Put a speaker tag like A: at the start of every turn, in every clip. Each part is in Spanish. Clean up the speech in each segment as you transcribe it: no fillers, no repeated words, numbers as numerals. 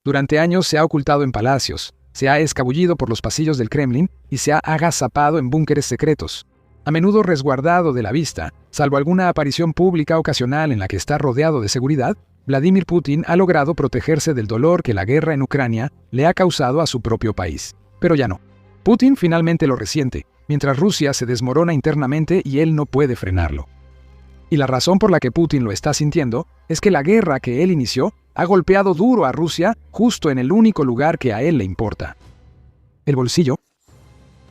A: Durante años se ha ocultado en palacios, se ha escabullido por los pasillos del Kremlin y se ha agazapado en búnkeres secretos. A menudo resguardado de la vista, salvo alguna aparición pública ocasional en la que está rodeado de seguridad, Vladimir Putin ha logrado protegerse del dolor que la guerra en Ucrania le ha causado a su propio país. Pero ya no. Putin finalmente lo resiente, mientras Rusia se desmorona internamente y él no puede frenarlo. Y la razón por la que Putin lo está sintiendo es que la guerra que él inició ha golpeado duro a Rusia justo en el único lugar que a él le importa: el bolsillo.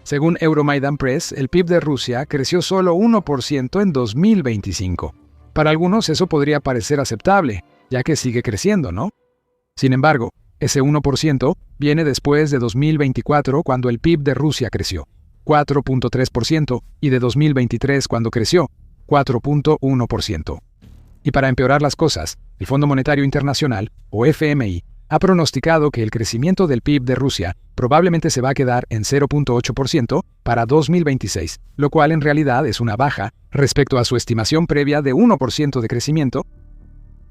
A: Según Euromaidan Press, el PIB de Rusia creció solo 1% en 2025. Para algunos eso podría parecer aceptable, ya que sigue creciendo, ¿no? Sin embargo, ese 1% viene después de 2024, cuando el PIB de Rusia creció 4.3%, y de 2023, cuando creció 4.1%. Y para empeorar las cosas, el Fondo Monetario Internacional, o FMI, ha pronosticado que el crecimiento del PIB de Rusia probablemente se va a quedar en 0.8% para 2026, lo cual en realidad es una baja respecto a su estimación previa de 1% de crecimiento.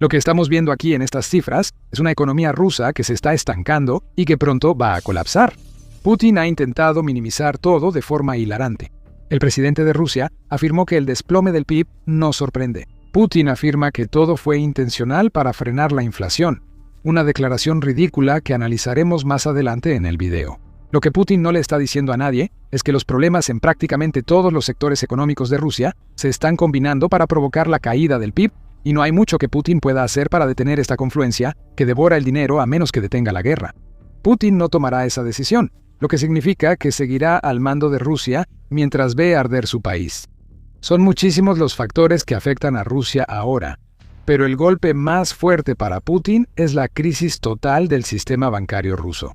A: Lo que estamos viendo aquí en estas cifras es una economía rusa que se está estancando y que pronto va a colapsar. Putin ha intentado minimizar todo de forma hilarante. El presidente de Rusia afirmó que el desplome del PIB no sorprende. Putin afirma que todo fue intencional para frenar la inflación, una declaración ridícula que analizaremos más adelante en el video. Lo que Putin no le está diciendo a nadie es que los problemas en prácticamente todos los sectores económicos de Rusia se están combinando para provocar la caída del PIB, y no hay mucho que Putin pueda hacer para detener esta confluencia que devora el dinero a menos que detenga la guerra. Putin no tomará esa decisión, lo que significa que seguirá al mando de Rusia mientras ve arder su país. Son muchísimos los factores que afectan a Rusia ahora, pero el golpe más fuerte para Putin es la crisis total del sistema bancario ruso.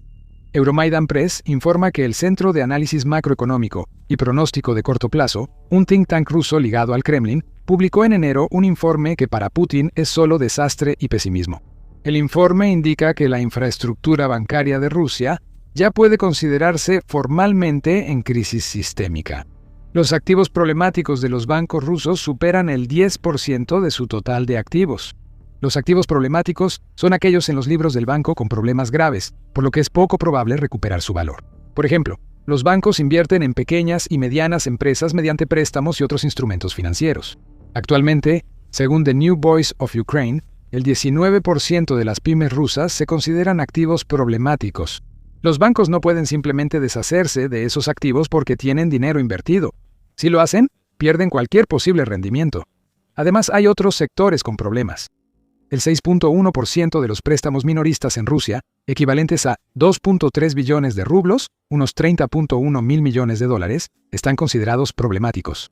A: Euromaidan Press informa que el Centro de Análisis Macroeconómico y Pronóstico de Corto Plazo, un think tank ruso ligado al Kremlin, publicó en enero un informe que para Putin es solo desastre y pesimismo. El informe indica que la infraestructura bancaria de Rusia ya puede considerarse formalmente en crisis sistémica. Los activos problemáticos de los bancos rusos superan el 10% de su total de activos. Los activos problemáticos son aquellos en los libros del banco con problemas graves, por lo que es poco probable recuperar su valor. Por ejemplo, los bancos invierten en pequeñas y medianas empresas mediante préstamos y otros instrumentos financieros. Actualmente, según The New Voice of Ukraine, el 19% de las pymes rusas se consideran activos problemáticos. Los bancos no pueden simplemente deshacerse de esos activos porque tienen dinero invertido. Si lo hacen, pierden cualquier posible rendimiento. Además, hay otros sectores con problemas. El 6.1% de los préstamos minoristas en Rusia, equivalentes a 2.3 billones de rublos, unos 30.1 mil millones de dólares, están considerados problemáticos.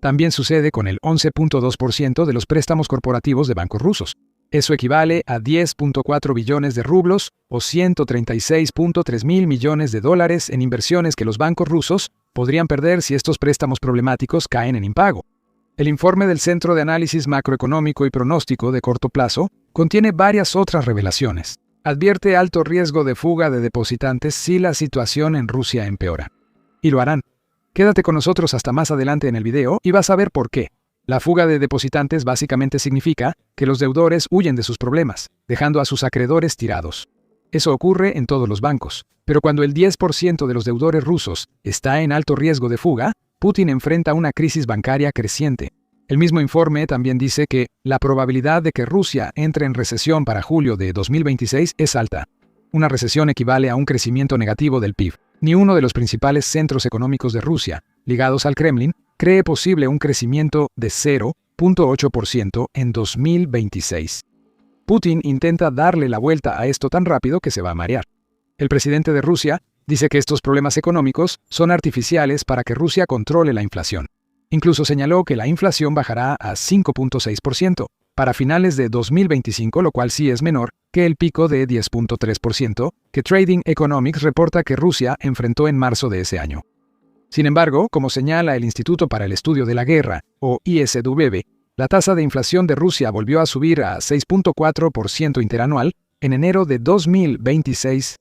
A: También sucede con el 11.2% de los préstamos corporativos de bancos rusos. Eso equivale a 10.4 billones de rublos o 136.3 mil millones de dólares en inversiones que los bancos rusos podrían perder si estos préstamos problemáticos caen en impago. El informe del Centro de Análisis Macroeconómico y Pronóstico de Corto Plazo contiene varias otras revelaciones. Advierte alto riesgo de fuga de depositantes si la situación en Rusia empeora. Y lo harán. Quédate con nosotros hasta más adelante en el video y vas a ver por qué. La fuga de depositantes básicamente significa que los deudores huyen de sus problemas, dejando a sus acreedores tirados. Eso ocurre en todos los bancos, pero cuando el 10% de los deudores rusos está en alto riesgo de fuga, Putin enfrenta una crisis bancaria creciente. El mismo informe también dice que la probabilidad de que Rusia entre en recesión para julio de 2026 es alta. Una recesión equivale a un crecimiento negativo del PIB. Ni uno de los principales centros económicos de Rusia, ligados al Kremlin, cree posible un crecimiento de 0.8% en 2026. Putin intenta darle la vuelta a esto tan rápido que se va a marear. El presidente de Rusia dice que estos problemas económicos son artificiales para que Rusia controle la inflación. Incluso señaló que la inflación bajará a 5.6% para finales de 2025, lo cual sí es menor que el pico de 10.3% que Trading Economics reporta que Rusia enfrentó en marzo de ese año. Sin embargo, como señala el Instituto para el Estudio de la Guerra, o ISW, la tasa de inflación de Rusia volvió a subir a 6.4% interanual en enero de 2026.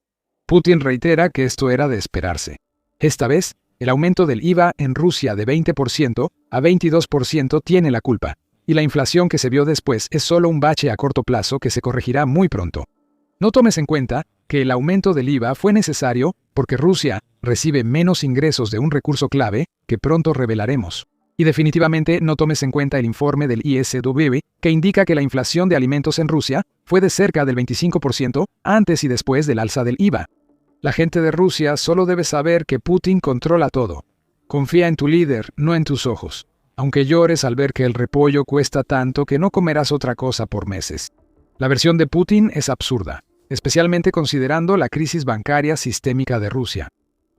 A: Putin reitera que esto era de esperarse. Esta vez, el aumento del IVA en Rusia de 20% a 22% tiene la culpa, y la inflación que se vio después es solo un bache a corto plazo que se corregirá muy pronto. No tomes en cuenta que el aumento del IVA fue necesario porque Rusia recibe menos ingresos de un recurso clave que pronto revelaremos. Y definitivamente no tomes en cuenta el informe del ISW que indica que la inflación de alimentos en Rusia fue de cerca del 25% antes y después del alza del IVA. La gente de Rusia solo debe saber que Putin controla todo. Confía en tu líder, no en tus ojos, aunque llores al ver que el repollo cuesta tanto que no comerás otra cosa por meses. La versión de Putin es absurda, especialmente considerando la crisis bancaria sistémica de Rusia.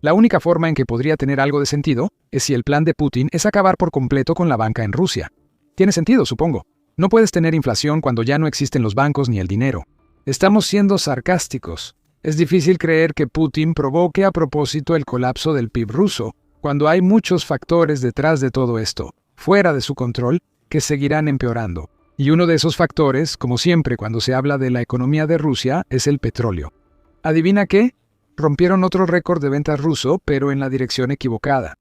A: La única forma en que podría tener algo de sentido es si el plan de Putin es acabar por completo con la banca en Rusia. Tiene sentido, supongo. No puedes tener inflación cuando ya no existen los bancos ni el dinero. Estamos siendo sarcásticos. Es difícil creer que Putin provoque a propósito el colapso del PIB ruso, cuando hay muchos factores detrás de todo esto, fuera de su control, que seguirán empeorando. Y uno de esos factores, como siempre cuando se habla de la economía de Rusia, es el petróleo. ¿Adivina qué? Rompieron otro récord de ventas ruso, pero en la dirección equivocada.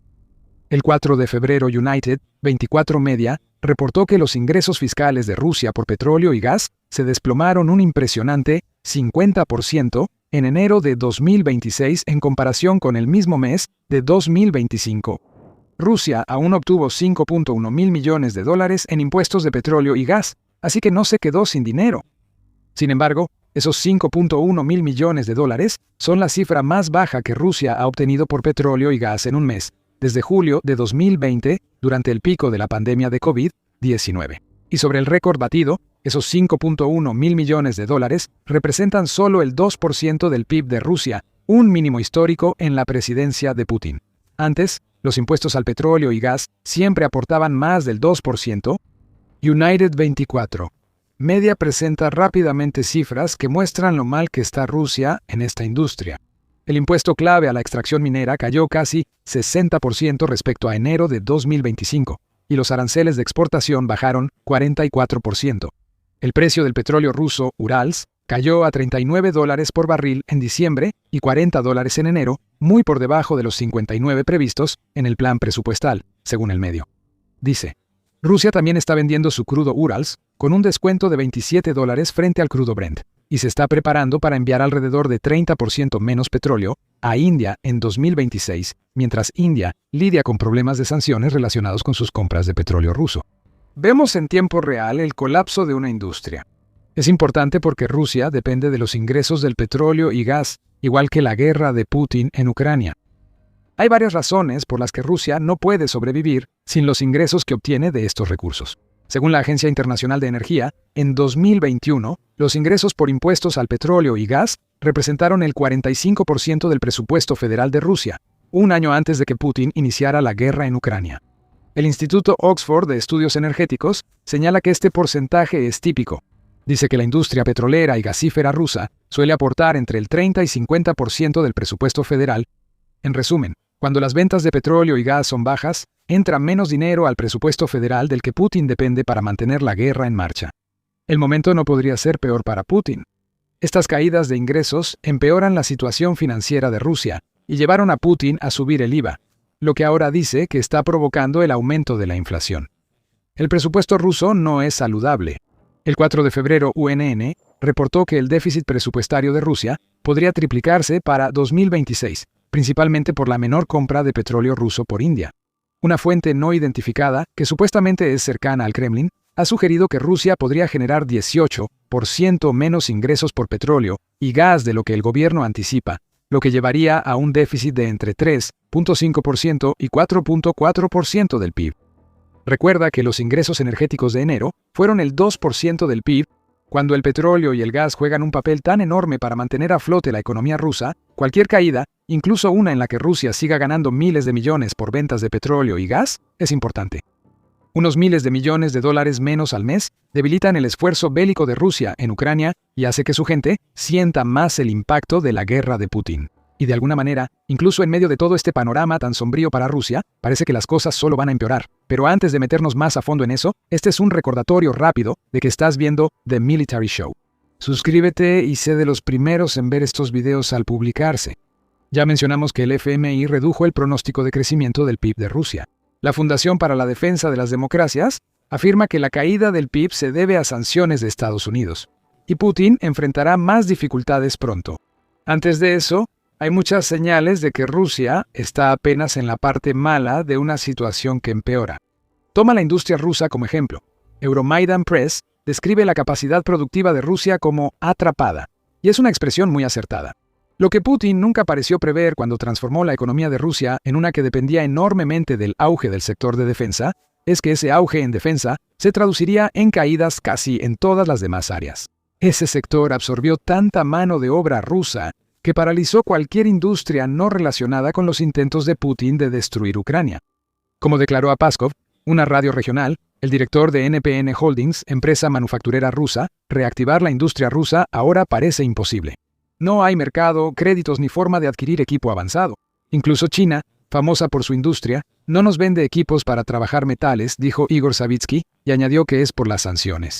A: El 4 de febrero United 24 Media reportó que los ingresos fiscales de Rusia por petróleo y gas se desplomaron un impresionante 50% en enero de 2026 en comparación con el mismo mes de 2025. Rusia aún obtuvo 5.1 mil millones de dólares en impuestos de petróleo y gas, así que no se quedó sin dinero. Sin embargo, esos 5.1 mil millones de dólares son la cifra más baja que Rusia ha obtenido por petróleo y gas en un mes, desde julio de 2020, durante el pico de la pandemia de COVID-19. Y sobre el récord batido, esos 5.1 mil millones de dólares representan solo el 2% del PIB de Rusia, un mínimo histórico en la presidencia de Putin. Antes, los impuestos al petróleo y gas siempre aportaban más del 2%. United 24 Media presenta rápidamente cifras que muestran lo mal que está Rusia en esta industria. El impuesto clave a la extracción minera cayó casi 60% respecto a enero de 2025, y los aranceles de exportación bajaron 44%. El precio del petróleo ruso, Urals, cayó a $39 por barril en diciembre y $40 en enero, muy por debajo de los 59 previstos en el plan presupuestal, según el medio. Dice, Rusia también está vendiendo su crudo Urals con un descuento de $27 frente al crudo Brent, y se está preparando para enviar alrededor de 30% menos petróleo a India en 2026, mientras India lidia con problemas de sanciones relacionados con sus compras de petróleo ruso. Vemos en tiempo real el colapso de una industria. Es importante porque Rusia depende de los ingresos del petróleo y gas, igual que la guerra de Putin en Ucrania. Hay varias razones por las que Rusia no puede sobrevivir sin los ingresos que obtiene de estos recursos. Según la Agencia Internacional de Energía, en 2021, los ingresos por impuestos al petróleo y gas representaron el 45% del presupuesto federal de Rusia, un año antes de que Putin iniciara la guerra en Ucrania. El Instituto Oxford de Estudios Energéticos señala que este porcentaje es típico. Dice que la industria petrolera y gasífera rusa suele aportar entre el 30 y 50% del presupuesto federal. En resumen, cuando las ventas de petróleo y gas son bajas, entra menos dinero al presupuesto federal del que Putin depende para mantener la guerra en marcha. El momento no podría ser peor para Putin. Estas caídas de ingresos empeoran la situación financiera de Rusia y llevaron a Putin a subir el IVA, lo que ahora dice que está provocando el aumento de la inflación. El presupuesto ruso no es saludable. El 4 de febrero UNN reportó que el déficit presupuestario de Rusia podría triplicarse para 2026, principalmente por la menor compra de petróleo ruso por India. Una fuente no identificada, que supuestamente es cercana al Kremlin, ha sugerido que Rusia podría generar 18% menos ingresos por petróleo y gas de lo que el gobierno anticipa, lo que llevaría a un déficit de entre 3.5% y 4.4% del PIB. Recuerda que los ingresos energéticos de enero fueron el 2% del PIB. Cuando el petróleo y el gas juegan un papel tan enorme para mantener a flote la economía rusa, cualquier caída, incluso una en la que Rusia siga ganando miles de millones por ventas de petróleo y gas, es importante. Unos miles de millones de dólares menos al mes debilitan el esfuerzo bélico de Rusia en Ucrania y hace que su gente sienta más el impacto de la guerra de Putin. Y de alguna manera, incluso en medio de todo este panorama tan sombrío para Rusia, parece que las cosas solo van a empeorar. Pero antes de meternos más a fondo en eso, este es un recordatorio rápido de que estás viendo The Military Show. Suscríbete y sé de los primeros en ver estos videos al publicarse. Ya mencionamos que el FMI redujo el pronóstico de crecimiento del PIB de Rusia. La Fundación para la Defensa de las Democracias afirma que la caída del PIB se debe a sanciones de Estados Unidos. y Putin enfrentará más dificultades pronto. Antes de eso, hay muchas señales de que Rusia está apenas en la parte mala de una situación que empeora. Toma la industria rusa como ejemplo. Euromaidan Press describe la capacidad productiva de Rusia como atrapada, y es una expresión muy acertada. Lo que Putin nunca pareció prever cuando transformó la economía de Rusia en una que dependía enormemente del auge del sector de defensa, es que ese auge en defensa se traduciría en caídas casi en todas las demás áreas. Ese sector absorbió tanta mano de obra rusa que paralizó cualquier industria no relacionada con los intentos de Putin de destruir Ucrania. Como declaró a Peskov, una radio regional, el director de NPN Holdings, empresa manufacturera rusa, reactivar la industria rusa ahora parece imposible. No hay mercado, créditos ni forma de adquirir equipo avanzado. Incluso China, famosa por su industria, no nos vende equipos para trabajar metales, dijo Igor Savitsky, y añadió que es por las sanciones.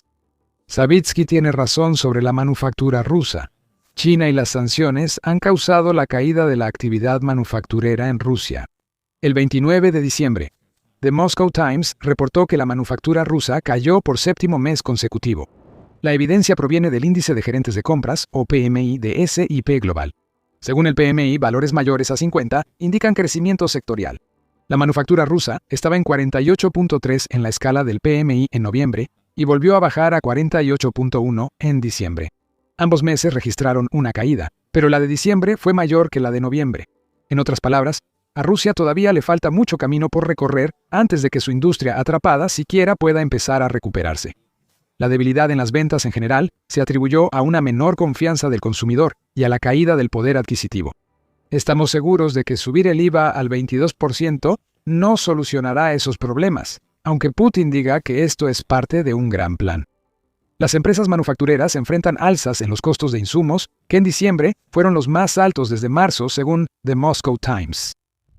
A: Savitsky tiene razón sobre la manufactura rusa. China y las sanciones han causado la caída de la actividad manufacturera en Rusia. El 29 de diciembre, The Moscow Times reportó que la manufactura rusa cayó por séptimo mes consecutivo. La evidencia proviene del índice de gerentes de compras, o PMI, de S&P Global. Según el PMI, valores mayores a 50 indican crecimiento sectorial. La manufactura rusa estaba en 48.3 en la escala del PMI en noviembre y volvió a bajar a 48.1 en diciembre. Ambos meses registraron una caída, pero la de diciembre fue mayor que la de noviembre. En otras palabras, a Rusia todavía le falta mucho camino por recorrer antes de que su industria atrapada siquiera pueda empezar a recuperarse. La debilidad en las ventas en general se atribuyó a una menor confianza del consumidor y a la caída del poder adquisitivo. Estamos seguros de que subir el IVA al 22% no solucionará esos problemas, aunque Putin diga que esto es parte de un gran plan. Las empresas manufactureras enfrentan alzas en los costos de insumos que en diciembre fueron los más altos desde marzo, según The Moscow Times.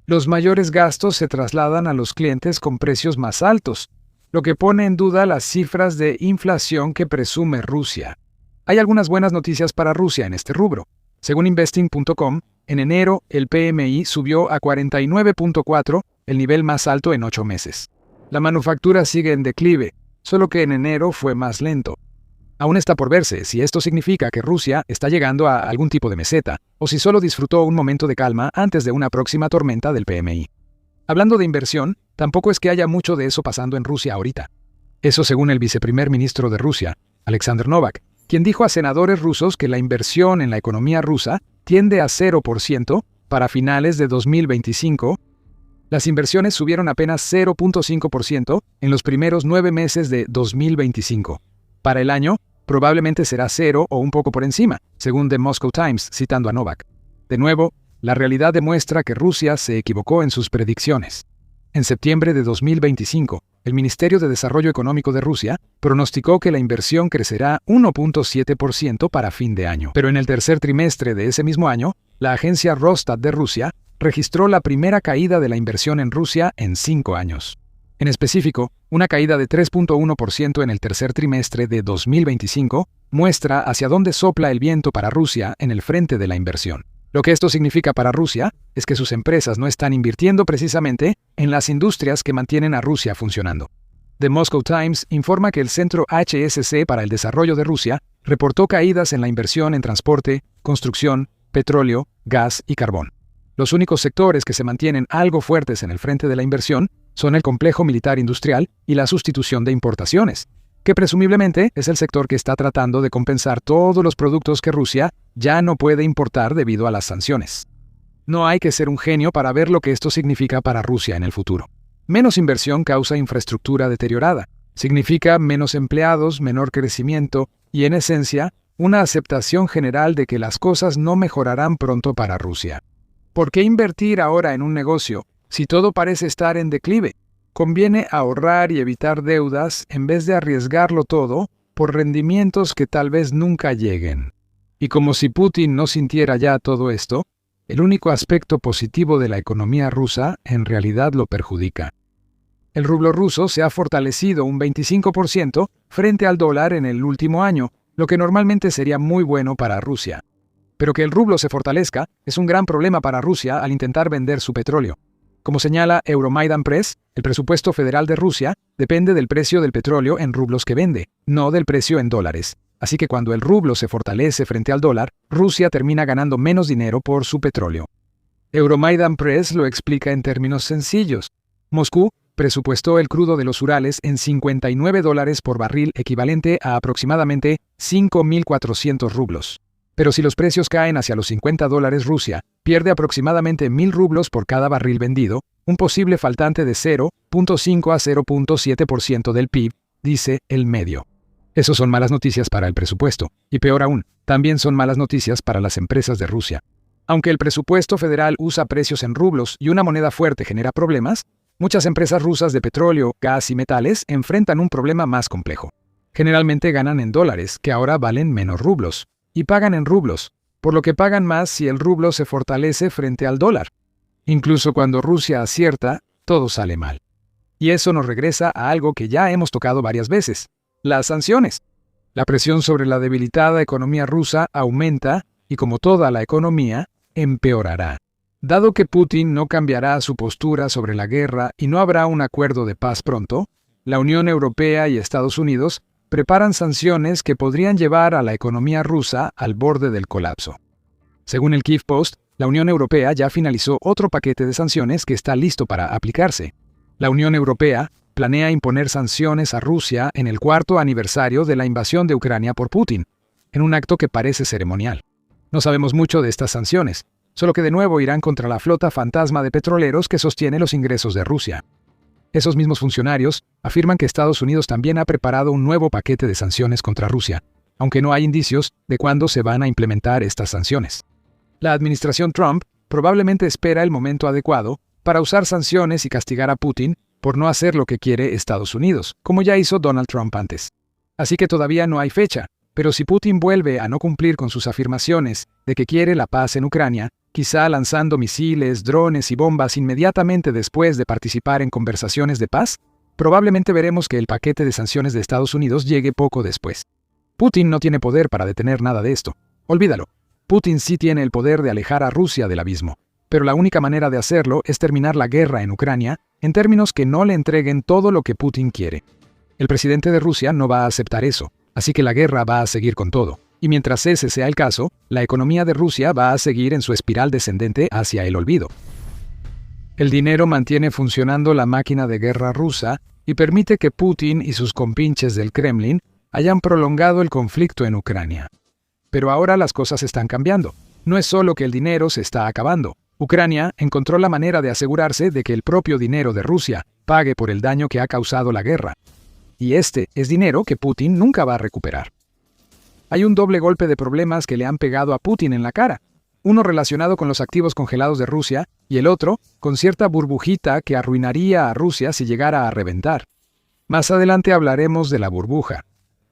A: Los mayores gastos se trasladan a los clientes con precios más altos, lo que pone en duda las cifras de inflación que presume Rusia. Hay algunas buenas noticias para Rusia en este rubro. Según Investing.com, en enero el PMI subió a 49.4, el nivel más alto en 8 meses. La manufactura sigue en declive, solo que en enero fue más lento. Aún está por verse si esto significa que Rusia está llegando a algún tipo de meseta, o si solo disfrutó un momento de calma antes de una próxima tormenta del PMI. Hablando de inversión, tampoco es que haya mucho de eso pasando en Rusia ahorita. Eso según el viceprimer ministro de Rusia, Alexander Novak, quien dijo a senadores rusos que la inversión en la economía rusa tiende a 0% para finales de 2025. Las inversiones subieron apenas 0.5% en los primeros 9 meses de 2025. Para el año, probablemente será 0 o un poco por encima, según The Moscow Times, citando a Novak. De nuevo, la realidad demuestra que Rusia se equivocó en sus predicciones. En septiembre de 2025, el Ministerio de Desarrollo Económico de Rusia pronosticó que la inversión crecerá 1.7% para fin de año. Pero en el tercer trimestre de ese mismo año, la agencia Rosstat de Rusia registró la primera caída de la inversión en Rusia en 5 años. En específico, una caída de 3.1% en el tercer trimestre de 2025 muestra hacia dónde sopla el viento para Rusia en el frente de la inversión. Lo que esto significa para Rusia es que sus empresas no están invirtiendo precisamente en las industrias que mantienen a Rusia funcionando. The Moscow Times informa que el Centro HSC para el Desarrollo de Rusia reportó caídas en la inversión en transporte, construcción, petróleo, gas y carbón. Los únicos sectores que se mantienen algo fuertes en el frente de la inversión son el complejo militar industrial y la sustitución de importaciones, que presumiblemente es el sector que está tratando de compensar todos los productos que Rusia ya no puede importar debido a las sanciones. No hay que ser un genio para ver lo que esto significa para Rusia en el futuro. Menos inversión causa infraestructura deteriorada, significa menos empleados, menor crecimiento y, en esencia, una aceptación general de que las cosas no mejorarán pronto para Rusia. ¿Por qué invertir ahora en un negocio si todo parece estar en declive? Conviene ahorrar y evitar deudas en vez de arriesgarlo todo por rendimientos que tal vez nunca lleguen. Y como si Putin no sintiera ya todo esto, el único aspecto positivo de la economía rusa en realidad lo perjudica. El rublo ruso se ha fortalecido un 25% frente al dólar en el último año, lo que normalmente sería muy bueno para Rusia. Pero que el rublo se fortalezca es un gran problema para Rusia al intentar vender su petróleo. Como señala Euromaidan Press, el presupuesto federal de Rusia depende del precio del petróleo en rublos que vende, no del precio en dólares. Así que cuando el rublo se fortalece frente al dólar, Rusia termina ganando menos dinero por su petróleo. Euromaidan Press lo explica en términos sencillos. Moscú presupuestó el crudo de los Urales en $59 por barril, equivalente a aproximadamente 5.400 rublos. Pero si los precios caen hacia los $50, Rusia pierde aproximadamente 1.000 rublos por cada barril vendido, un posible faltante de 0.5 a 0.7% del PIB, dice el medio. Eso son malas noticias para el presupuesto, y peor aún, también son malas noticias para las empresas de Rusia. Aunque el presupuesto federal usa precios en rublos y una moneda fuerte genera problemas, muchas empresas rusas de petróleo, gas y metales enfrentan un problema más complejo. Generalmente ganan en dólares, que ahora valen menos rublos, y pagan en rublos, por lo que pagan más si el rublo se fortalece frente al dólar. Incluso cuando Rusia acierta, todo sale mal. Y eso nos regresa a algo que ya hemos tocado varias veces: las sanciones. La presión sobre la debilitada economía rusa aumenta y, como toda la economía, empeorará. Dado que Putin no cambiará su postura sobre la guerra y no habrá un acuerdo de paz pronto, la Unión Europea y Estados Unidos preparan sanciones que podrían llevar a la economía rusa al borde del colapso. Según el Kyiv Post, la Unión Europea ya finalizó otro paquete de sanciones que está listo para aplicarse. La Unión Europea planea imponer sanciones a Rusia en el 4º aniversario de la invasión de Ucrania por Putin, en un acto que parece ceremonial. No sabemos mucho de estas sanciones, solo que de nuevo irán contra la flota fantasma de petroleros que sostiene los ingresos de Rusia. Esos mismos funcionarios afirman que Estados Unidos también ha preparado un nuevo paquete de sanciones contra Rusia, aunque no hay indicios de cuándo se van a implementar estas sanciones. La administración Trump probablemente espera el momento adecuado para usar sanciones y castigar a Putin por no hacer lo que quiere Estados Unidos, como ya hizo Donald Trump antes. Así que todavía no hay fecha, pero si Putin vuelve a no cumplir con sus afirmaciones de que quiere la paz en Ucrania, quizá lanzando misiles, drones y bombas inmediatamente después de participar en conversaciones de paz, probablemente veremos que el paquete de sanciones de Estados Unidos llegue poco después. Putin no tiene poder para detener nada de esto. Olvídalo. Putin sí tiene el poder de alejar a Rusia del abismo, pero la única manera de hacerlo es terminar la guerra en Ucrania en términos que no le entreguen todo lo que Putin quiere. El presidente de Rusia no va a aceptar eso, así que la guerra va a seguir con todo. Y mientras ese sea el caso, la economía de Rusia va a seguir en su espiral descendente hacia el olvido. El dinero mantiene funcionando la máquina de guerra rusa y permite que Putin y sus compinches del Kremlin hayan prolongado el conflicto en Ucrania. Pero ahora las cosas están cambiando. No es solo que el dinero se está acabando. Ucrania encontró la manera de asegurarse de que el propio dinero de Rusia pague por el daño que ha causado la guerra. Y este es dinero que Putin nunca va a recuperar. Hay un doble golpe de problemas que le han pegado a Putin en la cara. Uno relacionado con los activos congelados de Rusia y el otro con cierta burbujita que arruinaría a Rusia si llegara a reventar. Más adelante hablaremos de la burbuja.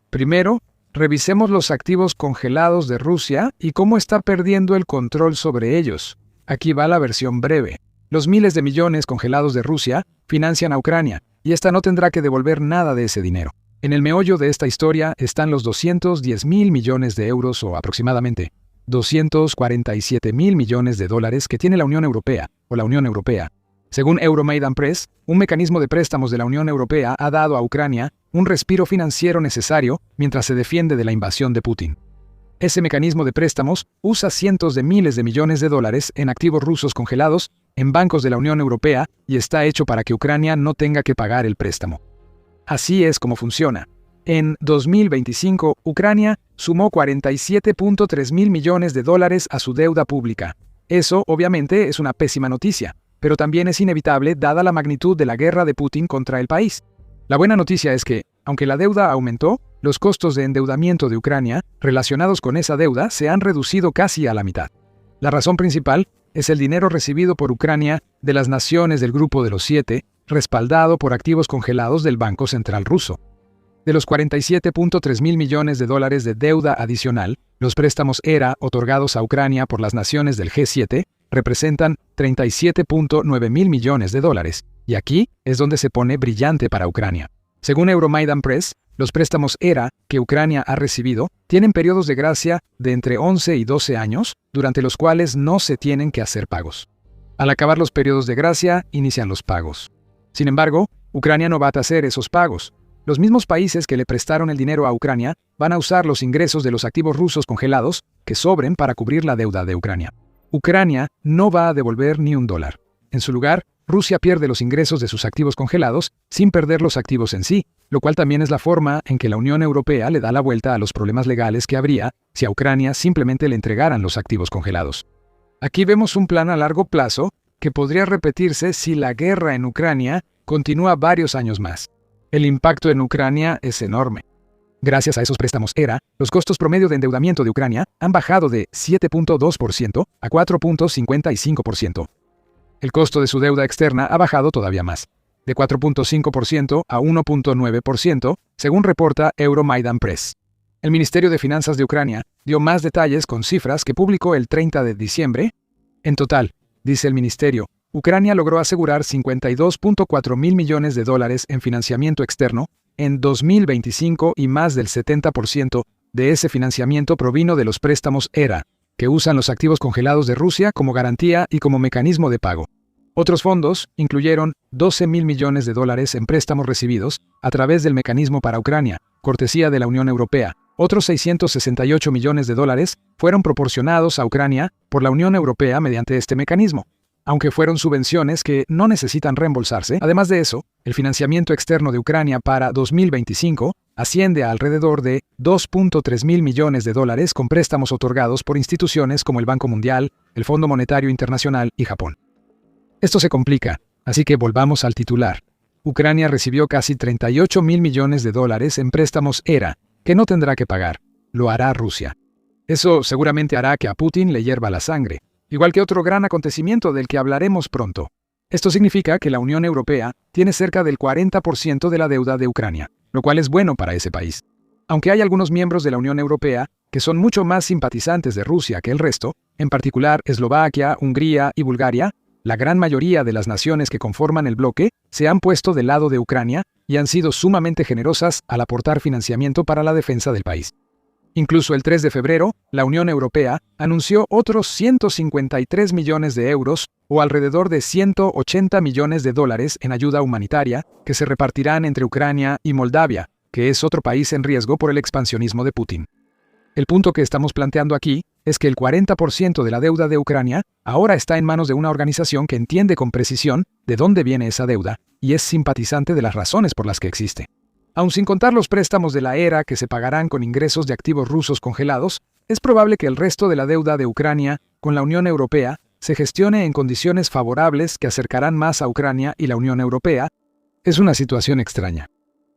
A: Primero, revisemos los activos congelados de Rusia y cómo está perdiendo el control sobre ellos. Aquí va la versión breve. Los miles de millones congelados de Rusia financian a Ucrania, y esta no tendrá que devolver nada de ese dinero. En el meollo de esta historia están los 210.000 millones de euros o aproximadamente 247.000 millones de dólares que tiene la Unión Europea o la Unión Europea. Según Euromaidan Press, un mecanismo de préstamos de la Unión Europea ha dado a Ucrania un respiro financiero necesario mientras se defiende de la invasión de Putin. Ese mecanismo de préstamos usa cientos de miles de millones de dólares en activos rusos congelados en bancos de la Unión Europea y está hecho para que Ucrania no tenga que pagar el préstamo. Así es como funciona. En 2025, Ucrania sumó 47.3 mil millones de dólares a su deuda pública. Eso, obviamente, es una pésima noticia, pero también es inevitable dada la magnitud de la guerra de Putin contra el país. La buena noticia es que, aunque la deuda aumentó, los costos de endeudamiento de Ucrania relacionados con esa deuda se han reducido casi a la mitad. La razón principal es el dinero recibido por Ucrania de las naciones del Grupo de los 7, respaldado por activos congelados del Banco Central ruso. De los 47.3 mil millones de dólares de deuda adicional, los préstamos ERA otorgados a Ucrania por las naciones del G7 representan 37.9 mil millones de dólares, y aquí es donde se pone brillante para Ucrania. Según Euromaidan Press, los préstamos ERA que Ucrania ha recibido tienen periodos de gracia de entre 11 y 12 años, durante los cuales no se tienen que hacer pagos. Al acabar los periodos de gracia, inician los pagos. Sin embargo, Ucrania no va a hacer esos pagos. los mismos países que le prestaron el dinero a Ucrania van a usar los ingresos de los activos rusos congelados que sobren para cubrir la deuda de Ucrania. Ucrania no va a devolver ni $1. En su lugar, Rusia pierde los ingresos de sus activos congelados sin perder los activos en sí, lo cual también es la forma en que la Unión Europea le da la vuelta a los problemas legales que habría si a Ucrania simplemente le entregaran los activos congelados. Aquí vemos un plan a largo plazo que podría repetirse si la guerra en Ucrania continúa varios años más. El impacto en Ucrania es enorme. Gracias a esos préstamos ERA, los costos promedio de endeudamiento de Ucrania han bajado de 7.2% a 4.55%. El costo de su deuda externa ha bajado todavía más, de 4.5% a 1.9%, según reporta Euromaidan Press. El Ministerio de Finanzas de Ucrania dio más detalles con cifras que publicó el 30 de diciembre. En total, dice el ministerio, Ucrania logró asegurar $52.4 mil millones en financiamiento externo en 2025 y más del 70% de ese financiamiento provino de los préstamos ERA, que usan los activos congelados de Rusia como garantía y como mecanismo de pago. Otros fondos incluyeron $12 mil millones en préstamos recibidos a través del mecanismo para Ucrania, cortesía de la Unión Europea. Otros $668 millones fueron proporcionados a Ucrania por la Unión Europea mediante este mecanismo, aunque fueron subvenciones que no necesitan reembolsarse. Además de eso, el financiamiento externo de Ucrania para 2025 asciende a alrededor de $2.3 mil millones con préstamos otorgados por instituciones como el Banco Mundial, el Fondo Monetario Internacional y Japón. Esto se complica, así que volvamos al titular. Ucrania recibió casi $38 mil millones en préstamos ERA, que no tendrá que pagar. Lo hará Rusia. Eso seguramente hará que a Putin le hierva la sangre, igual que otro gran acontecimiento del que hablaremos pronto. Esto significa que la Unión Europea tiene cerca del 40% de la deuda de Ucrania, lo cual es bueno para ese país. Aunque hay algunos miembros de la Unión Europea que son mucho más simpatizantes de Rusia que el resto, en particular Eslovaquia, Hungría y Bulgaria, la gran mayoría de las naciones que conforman el bloque se han puesto del lado de Ucrania y han sido sumamente generosas al aportar financiamiento para la defensa del país. Incluso el 3 de febrero, la Unión Europea anunció otros 153 millones de euros o alrededor de $180 millones en ayuda humanitaria que se repartirán entre Ucrania y Moldavia, que es otro país en riesgo por el expansionismo de Putin. El punto que estamos planteando aquí es que el 40% de la deuda de Ucrania ahora está en manos de una organización que entiende con precisión de dónde viene esa deuda y es simpatizante de las razones por las que existe. Aun sin contar los préstamos de la ERA que se pagarán con ingresos de activos rusos congelados, es probable que el resto de la deuda de Ucrania con la Unión Europea se gestione en condiciones favorables que acercarán más a Ucrania y la Unión Europea. Es una situación extraña.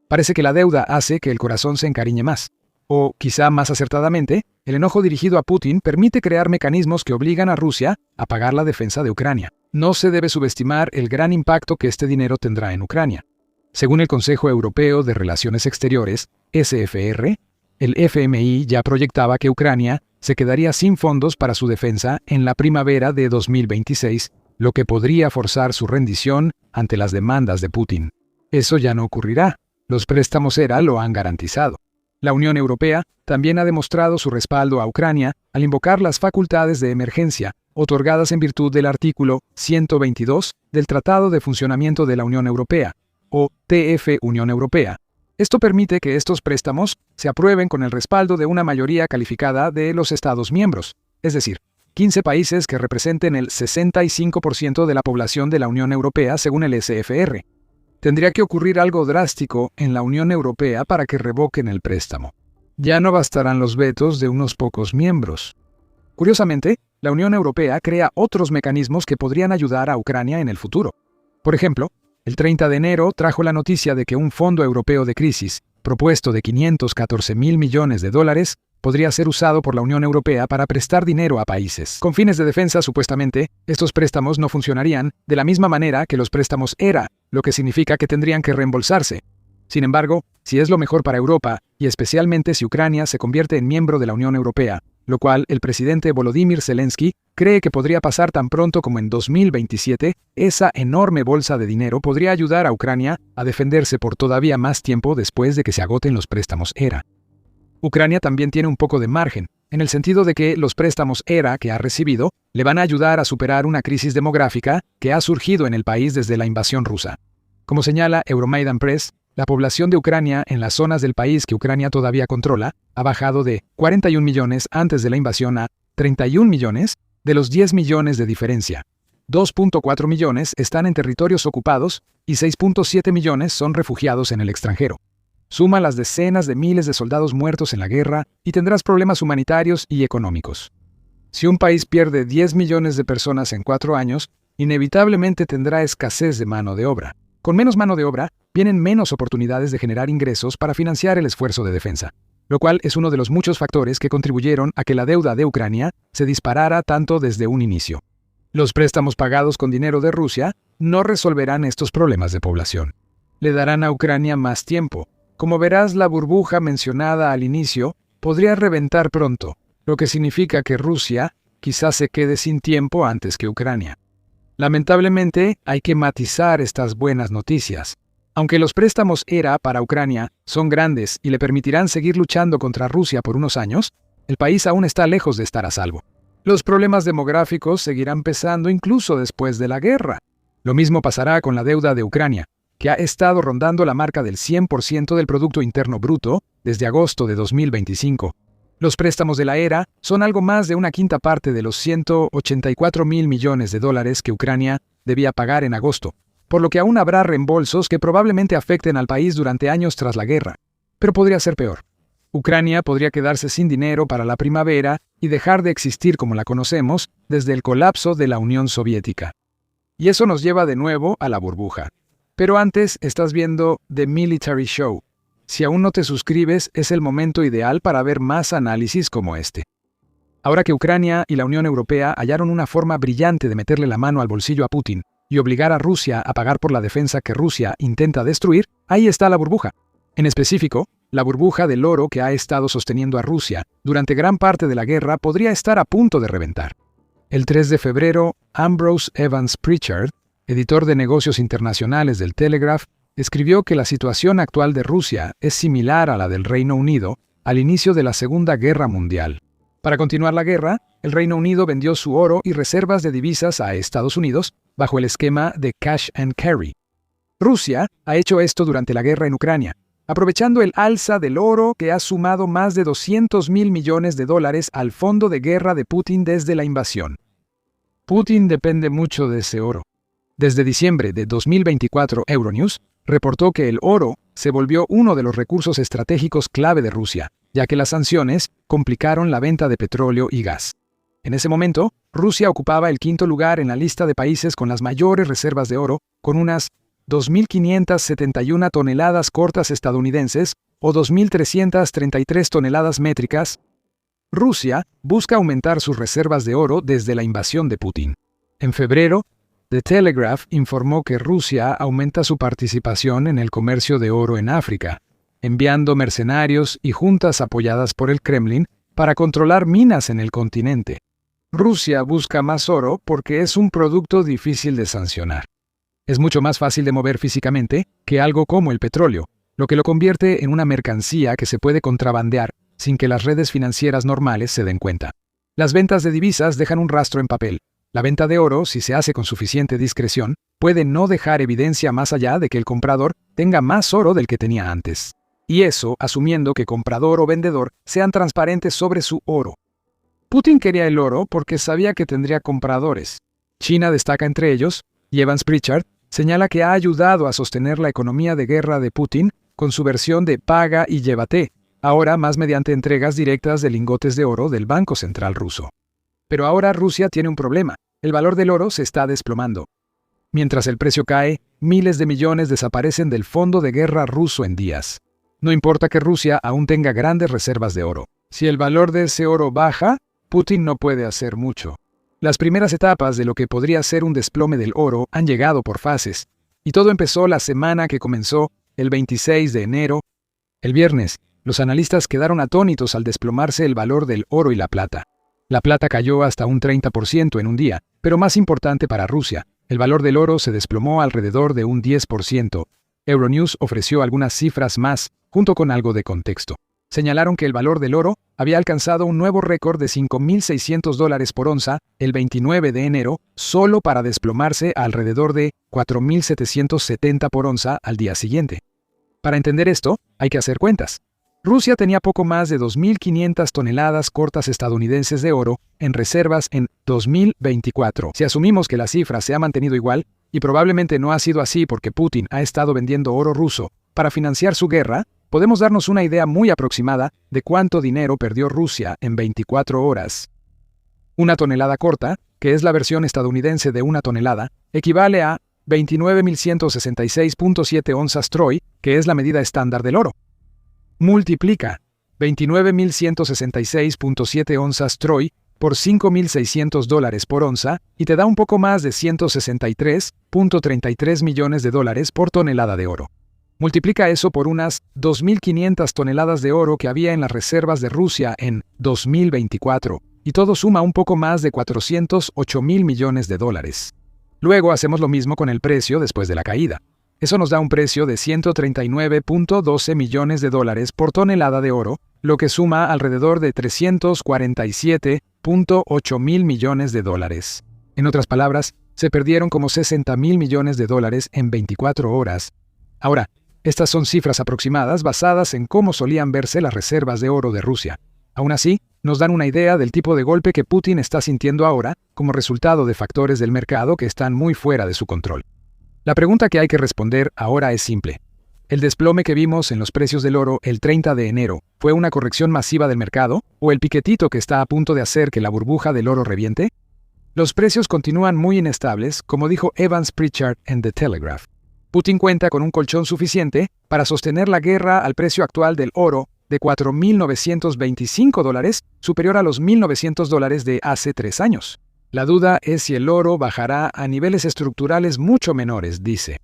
A: Parece que la deuda hace que el corazón se encariñe más. O, quizá más acertadamente, el enojo dirigido a Putin permite crear mecanismos que obligan a Rusia a pagar la defensa de Ucrania. No se debe subestimar el gran impacto que este dinero tendrá en Ucrania. Según el Consejo Europeo de Relaciones Exteriores, SFR, el FMI ya proyectaba que Ucrania se quedaría sin fondos para su defensa en la primavera de 2026, lo que podría forzar su rendición ante las demandas de Putin. Eso ya no ocurrirá. Los préstamos ERA lo han garantizado. La Unión Europea también ha demostrado su respaldo a Ucrania al invocar las facultades de emergencia otorgadas en virtud del artículo 122 del Tratado de Funcionamiento de la Unión Europea, o TF Unión Europea. Esto permite que estos préstamos se aprueben con el respaldo de una mayoría calificada de los Estados miembros, es decir, 15 países que representen el 65% de la población de la Unión Europea según el SFR. Tendría que ocurrir algo drástico en la Unión Europea para que revoquen el préstamo. Ya no bastarán los vetos de unos pocos miembros. Curiosamente, la Unión Europea crea otros mecanismos que podrían ayudar a Ucrania en el futuro. Por ejemplo, el 30 de enero trajo la noticia de que un Fondo Europeo de Crisis, propuesto de $514 mil millones, podría ser usado por la Unión Europea para prestar dinero a países. Con fines de defensa, supuestamente, estos préstamos no funcionarían de la misma manera que los préstamos ERA, lo que significa que tendrían que reembolsarse. Sin embargo, si es lo mejor para Europa, y especialmente si Ucrania se convierte en miembro de la Unión Europea, lo cual el presidente Volodymyr Zelensky cree que podría pasar tan pronto como en 2027, esa enorme bolsa de dinero podría ayudar a Ucrania a defenderse por todavía más tiempo después de que se agoten los préstamos ERA. Ucrania también tiene un poco de margen, en el sentido de que los préstamos ERA que ha recibido le van a ayudar a superar una crisis demográfica que ha surgido en el país desde la invasión rusa. Como señala Euromaidan Press, La población de Ucrania en las zonas del país que Ucrania todavía controla ha bajado de 41 millones antes de la invasión a 31 millones de los 10 millones de diferencia. 2.4 millones están en territorios ocupados y 6.7 millones son refugiados en el extranjero. Suma las decenas de miles de soldados muertos en la guerra y tendrás problemas humanitarios y económicos. Si un país pierde 10 millones de personas en 4 años, inevitablemente tendrá escasez de mano de obra. Con menos mano de obra, vienen menos oportunidades de generar ingresos para financiar el esfuerzo de defensa, lo cual es uno de los muchos factores que contribuyeron a que la deuda de Ucrania se disparara tanto desde un inicio. Los préstamos pagados con dinero de Rusia no resolverán estos problemas de población. Le darán a Ucrania más tiempo. Como verás, la burbuja mencionada al inicio podría reventar pronto, lo que significa que Rusia quizás se quede sin tiempo antes que Ucrania. Lamentablemente, hay que matizar estas buenas noticias. Aunque los préstamos ERA para Ucrania son grandes y le permitirán seguir luchando contra Rusia por unos años, el país aún está lejos de estar a salvo. Los problemas demográficos seguirán pesando incluso después de la guerra. Lo mismo pasará con la deuda de Ucrania, que ha estado rondando la marca del 100% del Producto Interno Bruto desde agosto de 2025. Los préstamos de la ERA son algo más de una quinta parte de los 184.000 millones de dólares que Ucrania debía pagar en agosto, por lo que aún habrá reembolsos que probablemente afecten al país durante años tras la guerra. Pero podría ser peor. Ucrania podría quedarse sin dinero para la primavera y dejar de existir como la conocemos desde el colapso de la Unión Soviética. Y eso nos lleva de nuevo a la burbuja. Pero antes estás viendo The Military Show. Si aún no te suscribes, es el momento ideal para ver más análisis como este. Ahora que Ucrania y la Unión Europea hallaron una forma brillante de meterle la mano al bolsillo a Putin y obligar a Rusia a pagar por la defensa que Rusia intenta destruir, ahí está la burbuja. En específico, la burbuja del oro que ha estado sosteniendo a Rusia durante gran parte de la guerra podría estar a punto de reventar. El 3 de febrero, Ambrose Evans Pritchard, editor de negocios internacionales del Telegraph, escribió que la situación actual de Rusia es similar a la del Reino Unido al inicio de la Segunda Guerra Mundial. Para continuar la guerra, el Reino Unido vendió su oro y reservas de divisas a Estados Unidos bajo el esquema de cash and carry. Rusia ha hecho esto durante la guerra en Ucrania, aprovechando el alza del oro que ha sumado más de 200.000 millones de dólares al fondo de guerra de Putin desde la invasión. Putin depende mucho de ese oro. Desde diciembre de 2024, Euronews reportó que el oro se volvió uno de los recursos estratégicos clave de Rusia, ya que las sanciones complicaron la venta de petróleo y gas. En ese momento, Rusia ocupaba el quinto lugar en la lista de países con las mayores reservas de oro, con unas 2.571 toneladas cortas estadounidenses o 2.333 toneladas métricas. Rusia busca aumentar sus reservas de oro desde la invasión de Putin. En febrero, The Telegraph informó que Rusia aumenta su participación en el comercio de oro en África, enviando mercenarios y juntas apoyadas por el Kremlin para controlar minas en el continente. Rusia busca más oro porque es un producto difícil de sancionar. Es mucho más fácil de mover físicamente que algo como el petróleo, lo que lo convierte en una mercancía que se puede contrabandear sin que las redes financieras normales se den cuenta. Las ventas de divisas dejan un rastro en papel. La venta de oro, si se hace con suficiente discreción, puede no dejar evidencia más allá de que el comprador tenga más oro del que tenía antes. Y eso asumiendo que comprador o vendedor sean transparentes sobre su oro. Putin quería el oro porque sabía que tendría compradores. China destaca entre ellos, y Evans Pritchard señala que ha ayudado a sostener la economía de guerra de Putin con su versión de paga y llévate, ahora más mediante entregas directas de lingotes de oro del Banco Central ruso. Pero ahora Rusia tiene un problema. El valor del oro se está desplomando. Mientras el precio cae, miles de millones desaparecen del fondo de guerra ruso en días. No importa que Rusia aún tenga grandes reservas de oro. Si el valor de ese oro baja, Putin no puede hacer mucho. Las primeras etapas de lo que podría ser un desplome del oro han llegado por fases, y todo empezó la semana que comenzó el 26 de enero. El viernes, los analistas quedaron atónitos al desplomarse el valor del oro y la plata. La plata cayó hasta un 30% en un día, pero más importante para Rusia, el valor del oro se desplomó alrededor de un 10%. Euronews ofreció algunas cifras más, junto con algo de contexto. Señalaron que el valor del oro había alcanzado un nuevo récord de $5.600 por onza el 29 de enero, solo para desplomarse a alrededor de $4.770 por onza al día siguiente. Para entender esto, hay que hacer cuentas. Rusia tenía poco más de 2.500 toneladas cortas estadounidenses de oro en reservas en 2024. Si asumimos que la cifra se ha mantenido igual, y probablemente no ha sido así porque Putin ha estado vendiendo oro ruso para financiar su guerra, podemos darnos una idea muy aproximada de cuánto dinero perdió Rusia en 24 horas. Una tonelada corta, que es la versión estadounidense de una tonelada, equivale a 29.166.7 onzas troy, que es la medida estándar del oro. Multiplica 29.166.7 onzas troy por $5.600 por onza y te da un poco más de 163.33 millones de dólares por tonelada de oro. Multiplica eso por unas 2.500 toneladas de oro que había en las reservas de Rusia en 2024, y todo suma un poco más de 408.000 millones de dólares. Luego hacemos lo mismo con el precio después de la caída. Eso nos da un precio de 139.12 millones de dólares por tonelada de oro, lo que suma alrededor de 347.8 mil millones de dólares. En otras palabras, se perdieron como 60.000 millones de dólares en 24 horas. Ahora, estas son cifras aproximadas basadas en cómo solían verse las reservas de oro de Rusia. Aún así, nos dan una idea del tipo de golpe que Putin está sintiendo ahora como resultado de factores del mercado que están muy fuera de su control. La pregunta que hay que responder ahora es simple. ¿El desplome que vimos en los precios del oro el 30 de enero fue una corrección masiva del mercado o el piquetito que está a punto de hacer que la burbuja del oro reviente? Los precios continúan muy inestables, como dijo Evans Pritchard en The Telegraph. Putin cuenta con un colchón suficiente para sostener la guerra al precio actual del oro de $4.925, superior a los $1.900 de hace 3 años. La duda es si el oro bajará a niveles estructurales mucho menores, dice.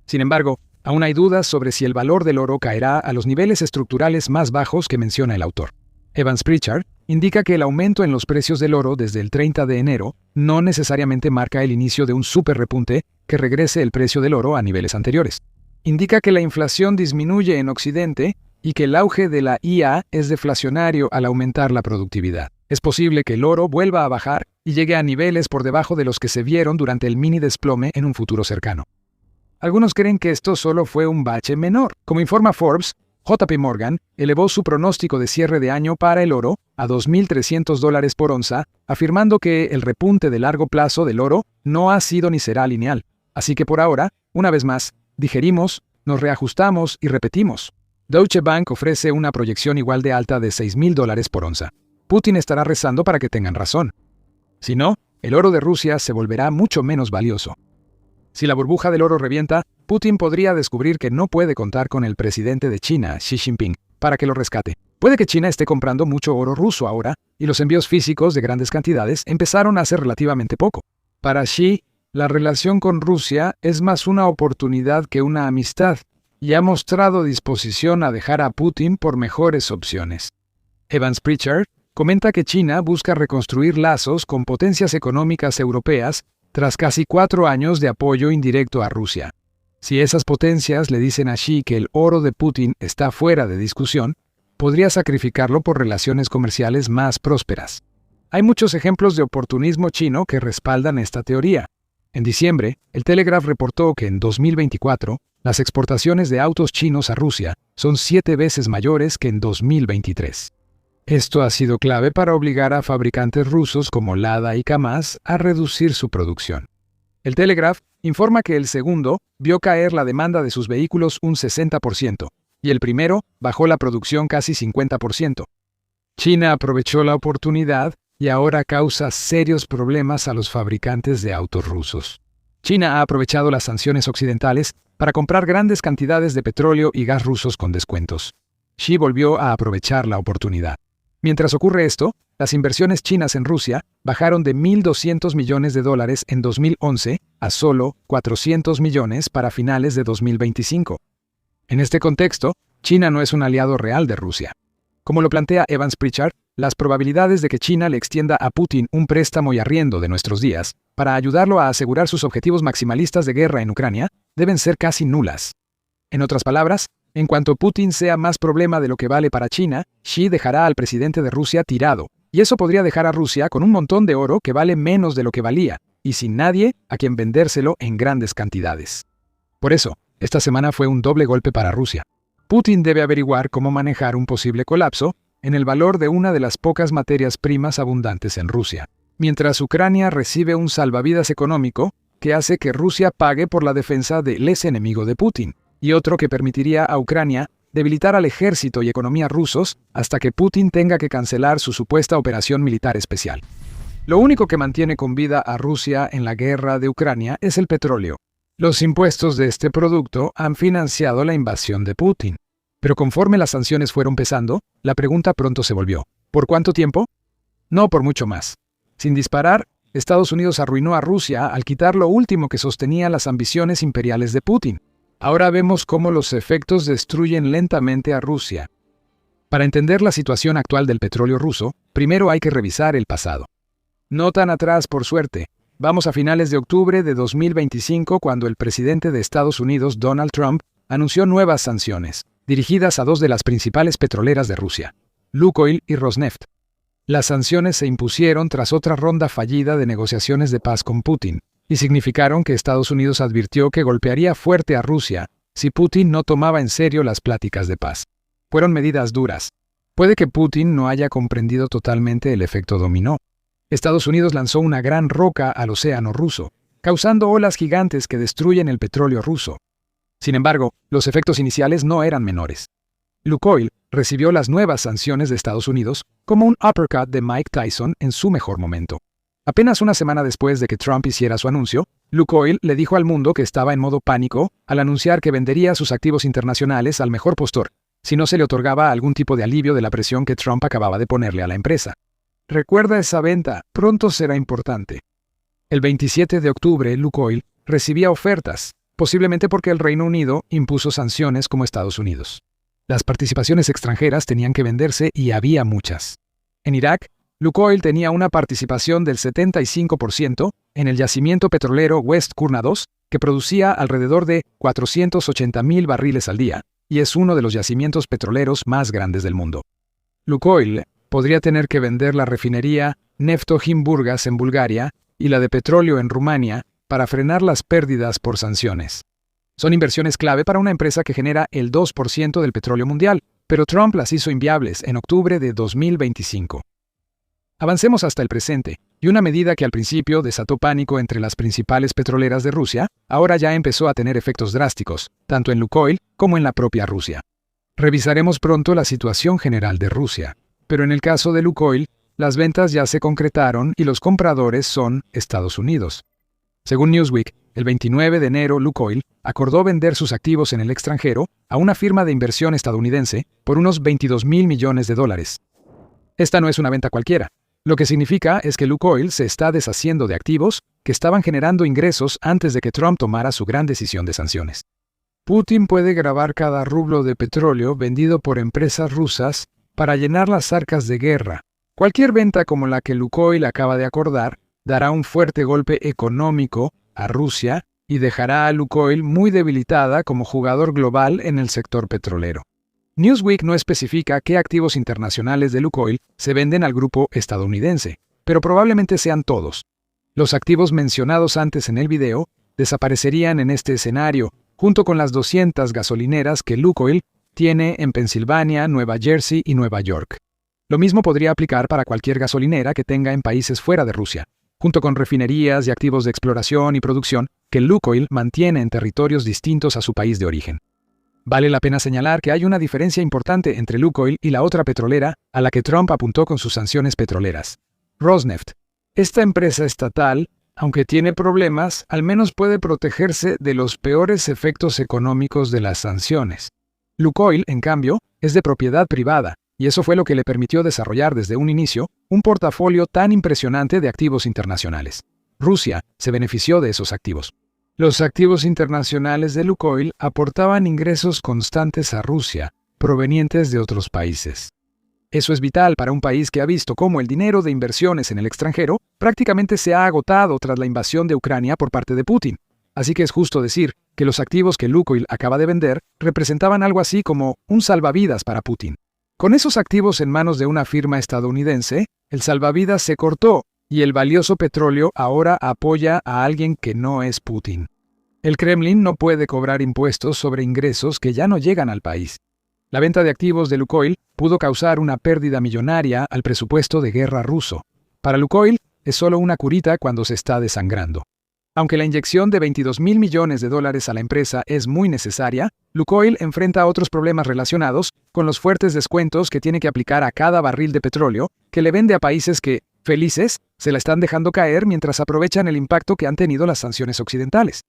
A: Sin embargo, aún hay dudas sobre si el valor del oro caerá a los niveles estructurales más bajos que menciona el autor. Evans Pritchard indica que el aumento en los precios del oro desde el 30 de enero no necesariamente marca el inicio de un superrepunte que regrese el precio del oro a niveles anteriores. Indica que la inflación disminuye en Occidente y que el auge de la IA es deflacionario al aumentar la productividad. Es posible que el oro vuelva a bajar y llegue a niveles por debajo de los que se vieron durante el mini desplome en un futuro cercano. Algunos creen que esto solo fue un bache menor. Como informa Forbes, JP Morgan elevó su pronóstico de cierre de año para el oro a $2.300 por onza, afirmando que el repunte de largo plazo del oro no ha sido ni será lineal. Así que por ahora, una vez más, digerimos, nos reajustamos y repetimos. Deutsche Bank ofrece una proyección igual de alta de $6.000 por onza. Putin estará rezando para que tengan razón. Si no, el oro de Rusia se volverá mucho menos valioso. Si la burbuja del oro revienta, Putin podría descubrir que no puede contar con el presidente de China, Xi Jinping, para que lo rescate. Puede que China esté comprando mucho oro ruso ahora, y los envíos físicos de grandes cantidades empezaron hace relativamente poco. Para Xi, la relación con Rusia es más una oportunidad que una amistad, y ha mostrado disposición a dejar a Putin por mejores opciones. Evans Pritchard comenta que China busca reconstruir lazos con potencias económicas europeas tras casi 4 años de apoyo indirecto a Rusia. Si esas potencias le dicen a Xi que el oro de Putin está fuera de discusión, podría sacrificarlo por relaciones comerciales más prósperas. Hay muchos ejemplos de oportunismo chino que respaldan esta teoría. En diciembre, el Telegraph reportó que en 2024, las exportaciones de autos chinos a Rusia son 7 veces mayores que en 2023. Esto ha sido clave para obligar a fabricantes rusos como Lada y Kamaz a reducir su producción. El Telegraph informa que el segundo vio caer la demanda de sus vehículos un 60%, y el primero bajó la producción casi 50%. China aprovechó la oportunidad y ahora causa serios problemas a los fabricantes de autos rusos. China ha aprovechado las sanciones occidentales para comprar grandes cantidades de petróleo y gas rusos con descuentos. Xi volvió a aprovechar la oportunidad. Mientras ocurre esto, las inversiones chinas en Rusia bajaron de $1.200 millones en 2011 a solo $400 millones para finales de 2025. En este contexto, China no es un aliado real de Rusia. Como lo plantea Evans Pritchard, las probabilidades de que China le extienda a Putin un préstamo y arriendo de nuestros días para ayudarlo a asegurar sus objetivos maximalistas de guerra en Ucrania deben ser casi nulas. En otras palabras, en cuanto Putin sea más problema de lo que vale para China, Xi dejará al presidente de Rusia tirado, y eso podría dejar a Rusia con un montón de oro que vale menos de lo que valía, y sin nadie a quien vendérselo en grandes cantidades. Por eso, esta semana fue un doble golpe para Rusia. Putin debe averiguar cómo manejar un posible colapso en el valor de una de las pocas materias primas abundantes en Rusia, mientras Ucrania recibe un salvavidas económico que hace que Rusia pague por la defensa del enemigo de Putin, y otro que permitiría a Ucrania debilitar al ejército y economía rusos hasta que Putin tenga que cancelar su supuesta operación militar especial. Lo único que mantiene con vida a Rusia en la guerra de Ucrania es el petróleo. Los impuestos de este producto han financiado la invasión de Putin. Pero conforme las sanciones fueron pesando, la pregunta pronto se volvió: ¿por cuánto tiempo? No por mucho más. Sin disparar, Estados Unidos arruinó a Rusia al quitar lo último que sostenía las ambiciones imperiales de Putin. Ahora vemos cómo los efectos destruyen lentamente a Rusia. Para entender la situación actual del petróleo ruso, primero hay que revisar el pasado. No tan atrás, por suerte. Vamos a finales de octubre de 2025, cuando el presidente de Estados Unidos, Donald Trump, anunció nuevas sanciones, dirigidas a dos de las principales petroleras de Rusia, Lukoil y Rosneft. Las sanciones se impusieron tras otra ronda fallida de negociaciones de paz con Putin, y significaron que Estados Unidos advirtió que golpearía fuerte a Rusia si Putin no tomaba en serio las pláticas de paz. Fueron medidas duras. Puede que Putin no haya comprendido totalmente el efecto dominó. Estados Unidos lanzó una gran roca al océano ruso, causando olas gigantes que destruyen el petróleo ruso. Sin embargo, los efectos iniciales no eran menores. Lukoil recibió las nuevas sanciones de Estados Unidos como un uppercut de Mike Tyson en su mejor momento. Apenas una semana después de que Trump hiciera su anuncio, Lukoil le dijo al mundo que estaba en modo pánico al anunciar que vendería sus activos internacionales al mejor postor, si no se le otorgaba algún tipo de alivio de la presión que Trump acababa de ponerle a la empresa. Recuerda esa venta, pronto será importante. El 27 de octubre, Lukoil recibía ofertas, posiblemente porque el Reino Unido impuso sanciones como Estados Unidos. Las participaciones extranjeras tenían que venderse y había muchas. En Irak, Lukoil tenía una participación del 75% en el yacimiento petrolero West Kurna 2, que producía alrededor de 480.000 barriles al día, y es uno de los yacimientos petroleros más grandes del mundo. Lukoil podría tener que vender la refinería Neftochimburgas en Bulgaria y la de petróleo en Rumania para frenar las pérdidas por sanciones. Son inversiones clave para una empresa que genera el 2% del petróleo mundial, pero Trump las hizo inviables en octubre de 2025. Avancemos hasta el presente, y una medida que al principio desató pánico entre las principales petroleras de Rusia, ahora ya empezó a tener efectos drásticos, tanto en Lukoil como en la propia Rusia. Revisaremos pronto la situación general de Rusia, pero en el caso de Lukoil, las ventas ya se concretaron y los compradores son Estados Unidos. Según Newsweek, el 29 de enero Lukoil acordó vender sus activos en el extranjero a una firma de inversión estadounidense por unos $22.000 millones. Esta no es una venta cualquiera. Lo que significa es que Lukoil se está deshaciendo de activos que estaban generando ingresos antes de que Trump tomara su gran decisión de sanciones. Putin puede grabar cada rublo de petróleo vendido por empresas rusas para llenar las arcas de guerra. Cualquier venta como la que Lukoil acaba de acordar dará un fuerte golpe económico a Rusia y dejará a Lukoil muy debilitada como jugador global en el sector petrolero. Newsweek no especifica qué activos internacionales de Lukoil se venden al grupo estadounidense, pero probablemente sean todos. Los activos mencionados antes en el video desaparecerían en este escenario, junto con las 200 gasolineras que Lukoil tiene en Pensilvania, Nueva Jersey y Nueva York. Lo mismo podría aplicar para cualquier gasolinera que tenga en países fuera de Rusia, junto con refinerías y activos de exploración y producción que Lukoil mantiene en territorios distintos a su país de origen. Vale la pena señalar que hay una diferencia importante entre Lukoil y la otra petrolera a la que Trump apuntó con sus sanciones petroleras, Rosneft. Esta empresa estatal, aunque tiene problemas, al menos puede protegerse de los peores efectos económicos de las sanciones. Lukoil, en cambio, es de propiedad privada, y eso fue lo que le permitió desarrollar desde un inicio un portafolio tan impresionante de activos internacionales. Rusia se benefició de esos activos. Los activos internacionales de Lukoil aportaban ingresos constantes a Rusia, provenientes de otros países. Eso es vital para un país que ha visto cómo el dinero de inversiones en el extranjero prácticamente se ha agotado tras la invasión de Ucrania por parte de Putin. Así que es justo decir que los activos que Lukoil acaba de vender representaban algo así como un salvavidas para Putin. Con esos activos en manos de una firma estadounidense, el salvavidas se cortó y el valioso petróleo ahora apoya a alguien que no es Putin. El Kremlin no puede cobrar impuestos sobre ingresos que ya no llegan al país. La venta de activos de Lukoil pudo causar una pérdida millonaria al presupuesto de guerra ruso. Para Lukoil, es solo una curita cuando se está desangrando. Aunque la inyección de $22.000 millones a la empresa es muy necesaria, Lukoil enfrenta otros problemas relacionados con los fuertes descuentos que tiene que aplicar a cada barril de petróleo que le vende a países que, felices, se la están dejando caer mientras aprovechan el impacto que han tenido las sanciones occidentales.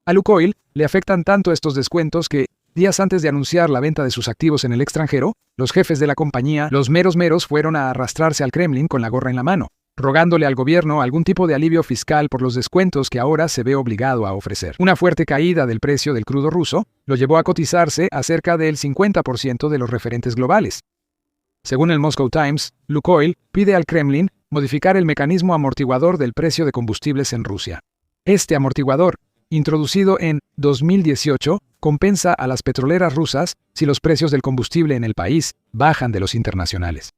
A: A Lukoil le afectan tanto estos descuentos que, días antes de anunciar la venta de sus activos en el extranjero, los jefes de la compañía, los meros fueron a arrastrarse al Kremlin con la gorra en la mano, rogándole al gobierno algún tipo de alivio fiscal por los descuentos que ahora se ve obligado a ofrecer. Una fuerte caída del precio del crudo ruso lo llevó a cotizarse a cerca del 50% de los referentes globales. Según el Moscow Times, Lukoil pide al Kremlin modificar el mecanismo amortiguador del precio de combustibles en Rusia. Este amortiguador, introducido en 2018, compensa a las petroleras rusas si los precios del combustible en el país bajan de los internacionales.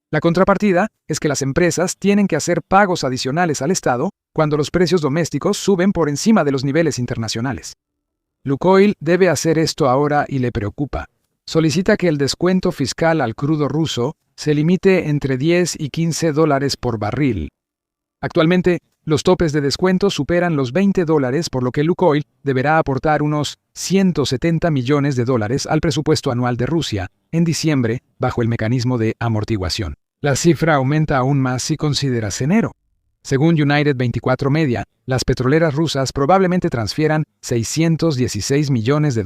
A: La contrapartida es que las empresas tienen que hacer pagos adicionales al Estado cuando los precios domésticos suben por encima de los niveles internacionales. Lukoil debe hacer esto ahora y le preocupa. Solicita que el descuento fiscal al crudo ruso se limite entre $10 y $15 por barril. Actualmente, los topes de descuento superan los $20, por lo que Lukoil deberá aportar unos $170 millones al presupuesto anual de Rusia en diciembre bajo el mecanismo de amortiguación. La cifra aumenta aún más si consideras enero. Según United 24 Media, las petroleras rusas probablemente transfieran $616 millones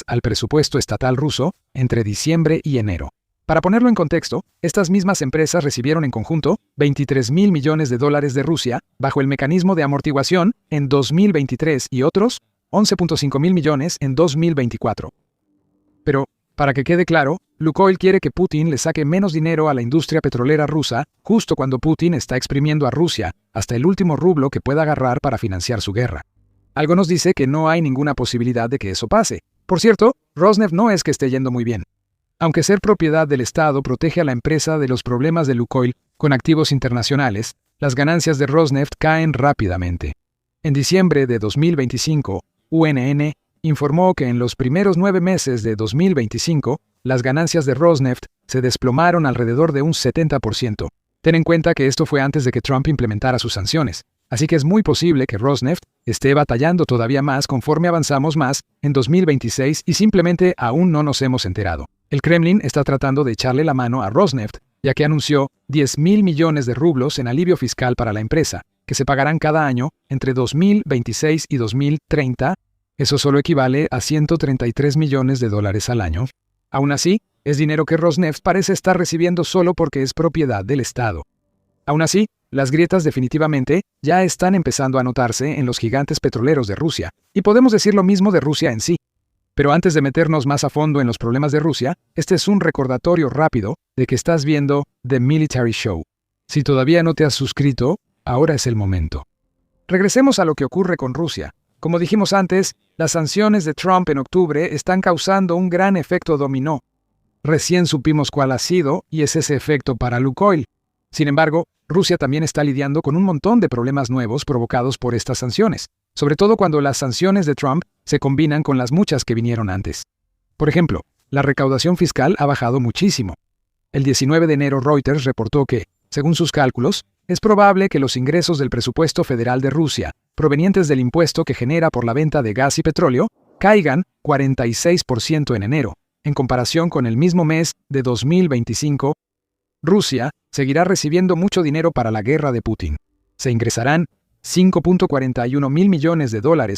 A: al presupuesto estatal ruso entre diciembre y enero. Para ponerlo en contexto, estas mismas empresas recibieron en conjunto $23.000 millones de Rusia bajo el mecanismo de amortiguación en 2023 y otros $11.5 mil millones en 2024. Pero, para que quede claro, Lukoil quiere que Putin le saque menos dinero a la industria petrolera rusa justo cuando Putin está exprimiendo a Rusia hasta el último rublo que pueda agarrar para financiar su guerra. Algo nos dice que no hay ninguna posibilidad de que eso pase. Por cierto, Rosneft no es que esté yendo muy bien. Aunque ser propiedad del Estado protege a la empresa de los problemas de Lukoil con activos internacionales, las ganancias de Rosneft caen rápidamente. En diciembre de 2025, UNN informó que en los primeros 9 meses de 2025, las ganancias de Rosneft se desplomaron alrededor de un 70%. Ten en cuenta que esto fue antes de que Trump implementara sus sanciones, así que es muy posible que Rosneft esté batallando todavía más conforme avanzamos más en 2026 y simplemente aún no nos hemos enterado. El Kremlin está tratando de echarle la mano a Rosneft, ya que anunció $10.000 millones en alivio fiscal para la empresa, que se pagarán cada año entre 2026 y 2030. Eso solo equivale a $133 millones al año. Aún así, es dinero que Rosneft parece estar recibiendo solo porque es propiedad del Estado. Aún así, las grietas definitivamente ya están empezando a notarse en los gigantes petroleros de Rusia, y podemos decir lo mismo de Rusia en sí. Pero antes de meternos más a fondo en los problemas de Rusia, este es un recordatorio rápido de que estás viendo The Military Show. Si todavía no te has suscrito, ahora es el momento. Regresemos a lo que ocurre con Rusia. Como dijimos antes, las sanciones de Trump en octubre están causando un gran efecto dominó. Recién supimos cuál ha sido, y es ese efecto para Lukoil. Sin embargo, Rusia también está lidiando con un montón de problemas nuevos provocados por estas sanciones, sobre todo cuando las sanciones de Trump se combinan con las muchas que vinieron antes. Por ejemplo, la recaudación fiscal ha bajado muchísimo. El 19 de enero Reuters reportó que, según sus cálculos, es probable que los ingresos del presupuesto federal de Rusia, provenientes del impuesto que genera por la venta de gas y petróleo, caigan 46% en enero, en comparación con el mismo mes de 2025. Rusia seguirá recibiendo mucho dinero para la guerra de Putin. Se ingresarán $5.41 mil millones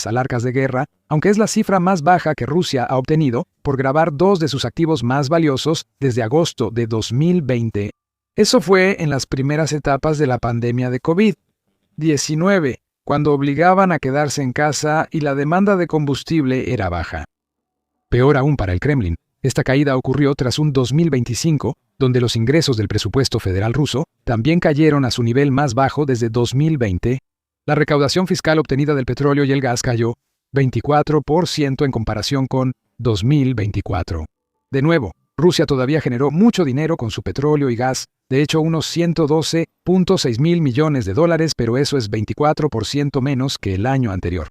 A: al arcas de guerra, aunque es la cifra más baja que Rusia ha obtenido por grabar 2 de sus activos más valiosos desde agosto de 2020. Eso fue en las primeras etapas de la pandemia de COVID-19, cuando obligaban a quedarse en casa y la demanda de combustible era baja. Peor aún para el Kremlin, esta caída ocurrió tras un 2025, donde los ingresos del presupuesto federal ruso también cayeron a su nivel más bajo desde 2020. La recaudación fiscal obtenida del petróleo y el gas cayó 24% en comparación con 2024. De nuevo, Rusia todavía generó mucho dinero con su petróleo y gas, de hecho unos $112.6 mil millones, pero eso es 24% menos que el año anterior.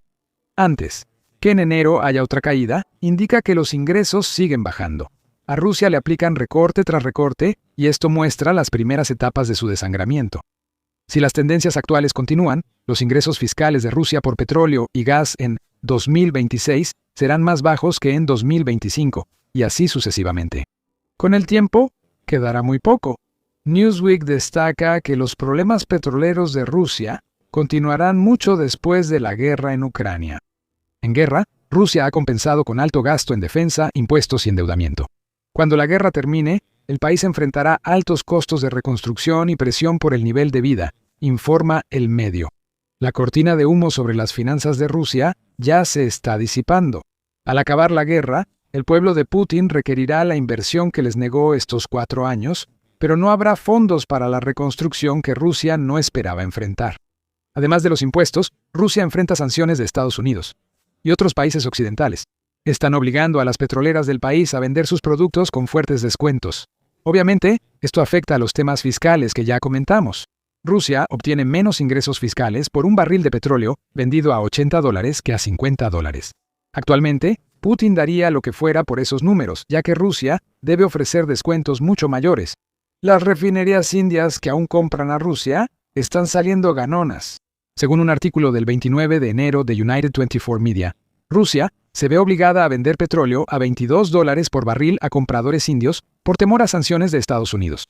A: Antes, que en enero haya otra caída, indica que los ingresos siguen bajando. a Rusia le aplican recorte tras recorte y esto muestra las primeras etapas de su desangramiento. Si las tendencias actuales continúan, los ingresos fiscales de Rusia por petróleo y gas en 2026 serán más bajos que en 2025, y así sucesivamente. Con el tiempo, quedará muy poco. Newsweek destaca que los problemas petroleros de Rusia continuarán mucho después de la guerra en Ucrania. En guerra, Rusia ha compensado con alto gasto en defensa, impuestos y endeudamiento. Cuando la guerra termine, el país enfrentará altos costos de reconstrucción y presión por el nivel de vida, informa El Medio. La cortina de humo sobre las finanzas de Rusia ya se está disipando. Al acabar la guerra, el pueblo de Putin requerirá la inversión que les negó estos 4 años, pero no habrá fondos para la reconstrucción que Rusia no esperaba enfrentar. Además de los impuestos, Rusia enfrenta sanciones de Estados Unidos y otros países occidentales. Están obligando a las petroleras del país a vender sus productos con fuertes descuentos. Obviamente, esto afecta a los temas fiscales que ya comentamos. Rusia obtiene menos ingresos fiscales por un barril de petróleo vendido a $80 que a $50. Actualmente, Putin daría lo que fuera por esos números, ya que Rusia debe ofrecer descuentos mucho mayores. Las refinerías indias que aún compran a Rusia están saliendo ganonas. Según un artículo del 29 de enero de United 24 Media, Rusia se ve obligada a vender petróleo a $22 por barril a compradores indios por temor a sanciones de Estados Unidos.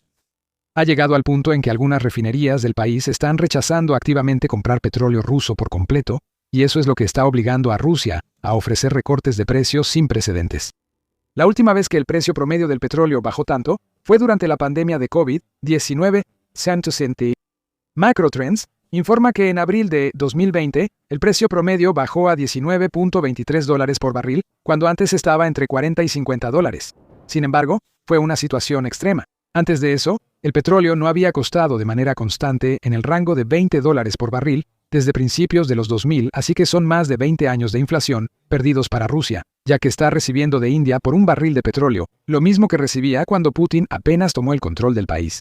A: Ha llegado al punto en que algunas refinerías del país están rechazando activamente comprar petróleo ruso por completo, y eso es lo que está obligando a Rusia a ofrecer recortes de precios sin precedentes. La última vez que el precio promedio del petróleo bajó tanto fue durante la pandemia de COVID-19. Macrotrends informa que en abril de 2020 el precio promedio bajó a $19.23 por barril, cuando antes estaba entre $40 y $50. Sin embargo, fue una situación extrema. Antes de eso, el petróleo no había costado de manera constante en el rango de $20 por barril desde principios de los 2000, así que son más de 20 años de inflación perdidos para Rusia, ya que está recibiendo de India por un barril de petróleo, lo mismo que recibía cuando Putin apenas tomó el control del país.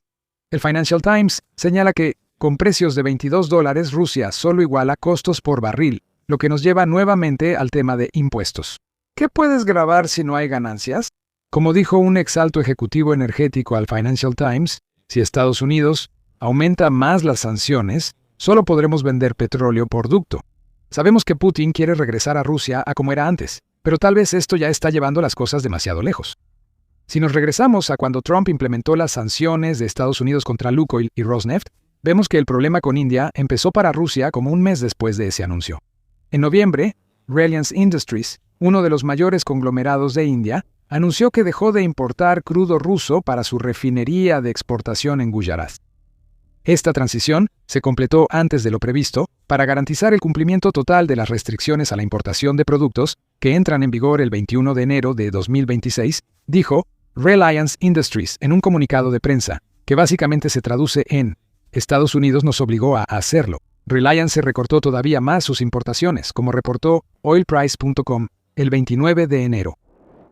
A: El Financial Times señala que, con precios de $22, Rusia solo iguala costos por barril, lo que nos lleva nuevamente al tema de impuestos. ¿Qué puedes grabar si no hay ganancias? Como dijo un exalto ejecutivo energético al Financial Times, si Estados Unidos aumenta más las sanciones, solo podremos vender petróleo por ducto. Sabemos que Putin quiere regresar a Rusia a como era antes, pero tal vez esto ya está llevando las cosas demasiado lejos. Si nos regresamos a cuando Trump implementó las sanciones de Estados Unidos contra Lukoil y Rosneft, vemos que el problema con India empezó para Rusia como un mes después de ese anuncio. En noviembre, Reliance Industries, uno de los mayores conglomerados de India, anunció que dejó de importar crudo ruso para su refinería de exportación en Gujarat. Esta transición se completó antes de lo previsto para garantizar el cumplimiento total de las restricciones a la importación de productos que entran en vigor el 21 de enero de 2026, dijo Reliance Industries en un comunicado de prensa, que básicamente se traduce en Estados Unidos nos obligó a hacerlo. Reliance recortó todavía más sus importaciones, como reportó oilprice.com el 29 de enero.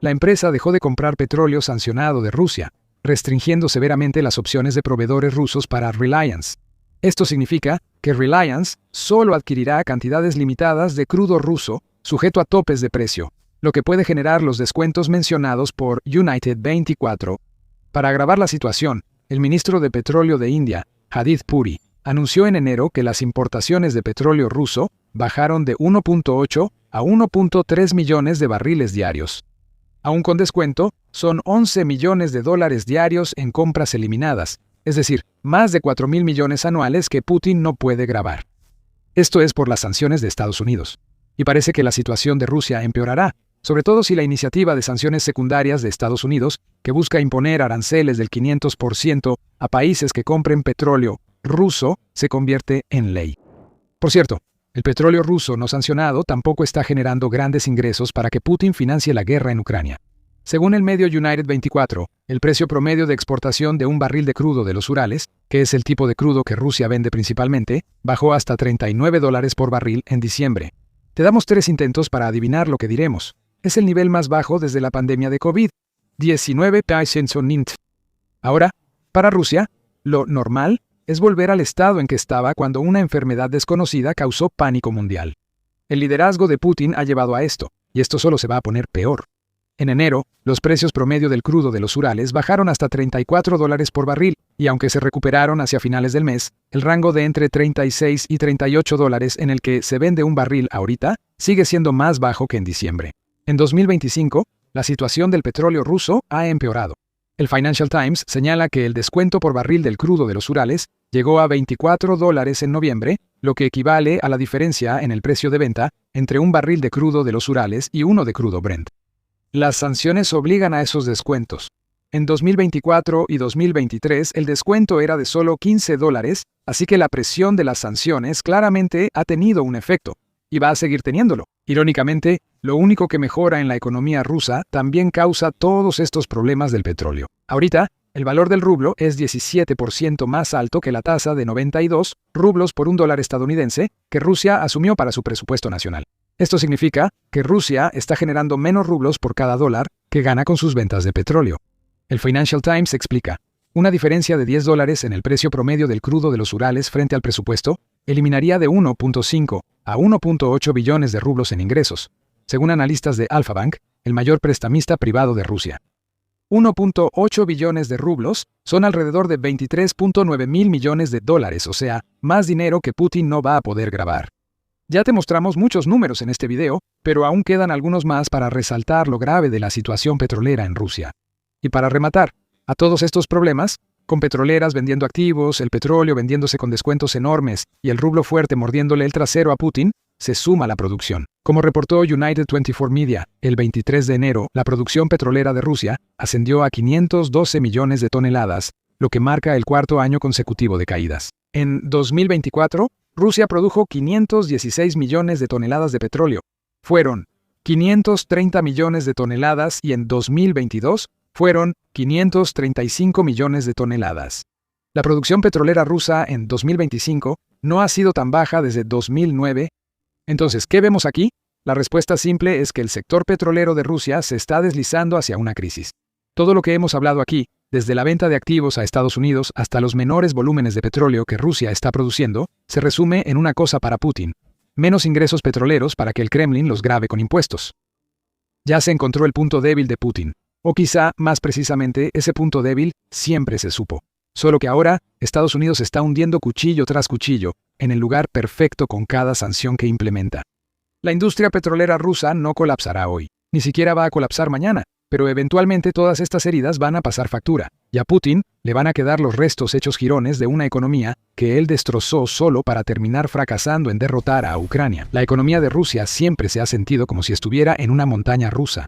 A: La empresa dejó de comprar petróleo sancionado de Rusia, restringiendo severamente las opciones de proveedores rusos para Reliance. Esto significa que Reliance solo adquirirá cantidades limitadas de crudo ruso, sujeto a topes de precio, lo que puede generar los descuentos mencionados por United 24. Para agravar la situación, el ministro de Petróleo de India, Jagdeep Puri, anunció en enero que las importaciones de petróleo ruso bajaron de 1.8 a 1.3 millones de barriles diarios. Aún con descuento, son $11 millones diarios en compras eliminadas, es decir, más de 4.000 millones anuales que Putin no puede grabar. Esto es por las sanciones de Estados Unidos. Y parece que la situación de Rusia empeorará, sobre todo si la iniciativa de sanciones secundarias de Estados Unidos, que busca imponer aranceles del 500% a países que compren petróleo ruso, se convierte en ley. Por cierto, el petróleo ruso no sancionado tampoco está generando grandes ingresos para que Putin financie la guerra en Ucrania. Según el medio United 24, el precio promedio de exportación de un barril de crudo de los Urales, que es el tipo de crudo que Rusia vende principalmente, bajó hasta $39 por barril en diciembre. Te damos 3 intentos para adivinar lo que diremos. Es el nivel más bajo desde la pandemia de COVID-19. Ahora, para Rusia, lo normal es volver al estado en que estaba cuando una enfermedad desconocida causó pánico mundial. El liderazgo de Putin ha llevado a esto, y esto solo se va a poner peor. En enero, los precios promedio del crudo de los Urales bajaron hasta $34 por barril, y aunque se recuperaron hacia finales del mes, el rango de entre $36 y $38 en el que se vende un barril ahorita sigue siendo más bajo que en diciembre. En 2025, la situación del petróleo ruso ha empeorado. El Financial Times señala que el descuento por barril del crudo de los Urales llegó a $24 en noviembre, lo que equivale a la diferencia en el precio de venta entre un barril de crudo de los Urales y uno de crudo Brent. Las sanciones obligan a esos descuentos. En 2024 y 2023 el descuento era de solo $15, así que la presión de las sanciones claramente ha tenido un efecto, y va a seguir teniéndolo. Irónicamente, lo único que mejora en la economía rusa también causa todos estos problemas del petróleo. Ahorita, el valor del rublo es 17% más alto que la tasa de 92 rublos por $1 estadounidense que Rusia asumió para su presupuesto nacional. Esto significa que Rusia está generando menos rublos por cada dólar que gana con sus ventas de petróleo. El Financial Times explica, una diferencia de $10 en el precio promedio del crudo de los Urales frente al presupuesto eliminaría de 1.5 a 1.8 billones de rublos en ingresos, según analistas de Alfa Bank, el mayor prestamista privado de Rusia. 1.8 billones de rublos son alrededor de 23.9 mil millones de dólares, o sea, más dinero que Putin no va a poder grabar. Ya te mostramos muchos números en este video, pero aún quedan algunos más para resaltar lo grave de la situación petrolera en Rusia. Y para rematar, a todos estos problemas, con petroleras vendiendo activos, el petróleo vendiéndose con descuentos enormes y el rublo fuerte mordiéndole el trasero a Putin, se suma la producción. Como reportó United 24 Media, el 23 de enero, la producción petrolera de Rusia ascendió a 512 millones de toneladas, lo que marca el cuarto año consecutivo de caídas. En 2024, Rusia produjo 516 millones de toneladas de petróleo. Fueron 530 millones de toneladas y en 2022 fueron 535 millones de toneladas. La producción petrolera rusa en 2025 no ha sido tan baja desde 2009. Entonces, ¿qué vemos aquí? La respuesta simple es que el sector petrolero de Rusia se está deslizando hacia una crisis. Todo lo que hemos hablado aquí, desde la venta de activos a Estados Unidos hasta los menores volúmenes de petróleo que Rusia está produciendo, se resume en una cosa para Putin: menos ingresos petroleros para que el Kremlin los grave con impuestos. Ya se encontró el punto débil de Putin. O quizá, más precisamente, ese punto débil siempre se supo. Solo que ahora, Estados Unidos está hundiendo cuchillo tras cuchillo, en el lugar perfecto con cada sanción que implementa. La industria petrolera rusa no colapsará hoy, ni siquiera va a colapsar mañana, pero eventualmente todas estas heridas van a pasar factura, y a Putin le van a quedar los restos hechos jirones de una economía que él destrozó solo para terminar fracasando en derrotar a Ucrania. La economía de Rusia siempre se ha sentido como si estuviera en una montaña rusa.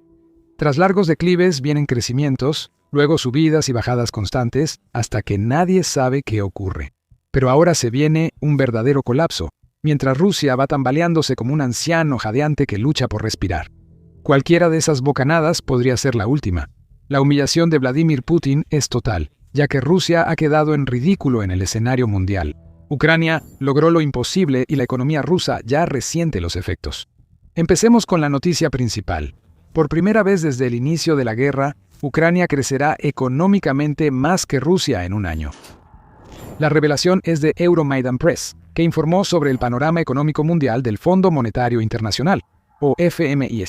A: Tras largos declives vienen crecimientos, luego subidas y bajadas constantes, hasta que nadie sabe qué ocurre. Pero ahora se viene un verdadero colapso, mientras Rusia va tambaleándose como un anciano jadeante que lucha por respirar. Cualquiera de esas bocanadas podría ser la última. La humillación de Vladimir Putin es total, ya que Rusia ha quedado en ridículo en el escenario mundial. Ucrania logró lo imposible y la economía rusa ya resiente los efectos. Empecemos con la noticia principal. Por primera vez desde el inicio de la guerra, Ucrania crecerá económicamente más que Rusia en un año. La revelación es de Euromaidan Press, que informó sobre el panorama económico mundial del Fondo Monetario Internacional, o FMI.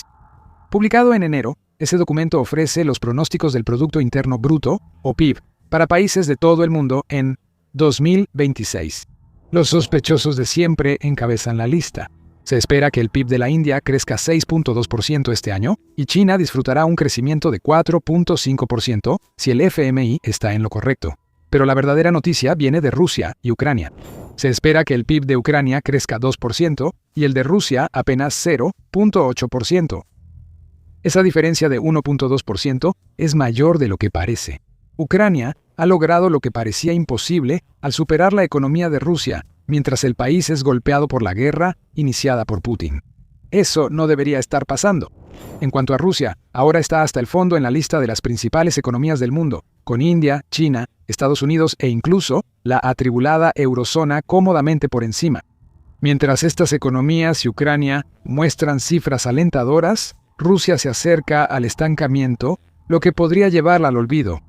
A: Publicado en enero, ese documento ofrece los pronósticos del Producto Interno Bruto, o PIB, para países de todo el mundo en 2026. Los sospechosos de siempre encabezan la lista. Se espera que el PIB de la India crezca 6.2% este año y China disfrutará un crecimiento de 4.5% si el FMI está en lo correcto. Pero la verdadera noticia viene de Rusia y Ucrania. Se espera que el PIB de Ucrania crezca 2% y el de Rusia apenas 0.8%. Esa diferencia de 1.2% es mayor de lo que parece. Ucrania ha logrado lo que parecía imposible al superar la economía de Rusia, mientras el país es golpeado por la guerra iniciada por Putin. Eso no debería estar pasando. En cuanto a Rusia, ahora está hasta el fondo en la lista de las principales economías del mundo, con India, China, Estados Unidos e incluso la atribulada eurozona cómodamente por encima. Mientras estas economías y Ucrania muestran cifras alentadoras, Rusia se acerca al estancamiento, lo que podría llevarla al olvido.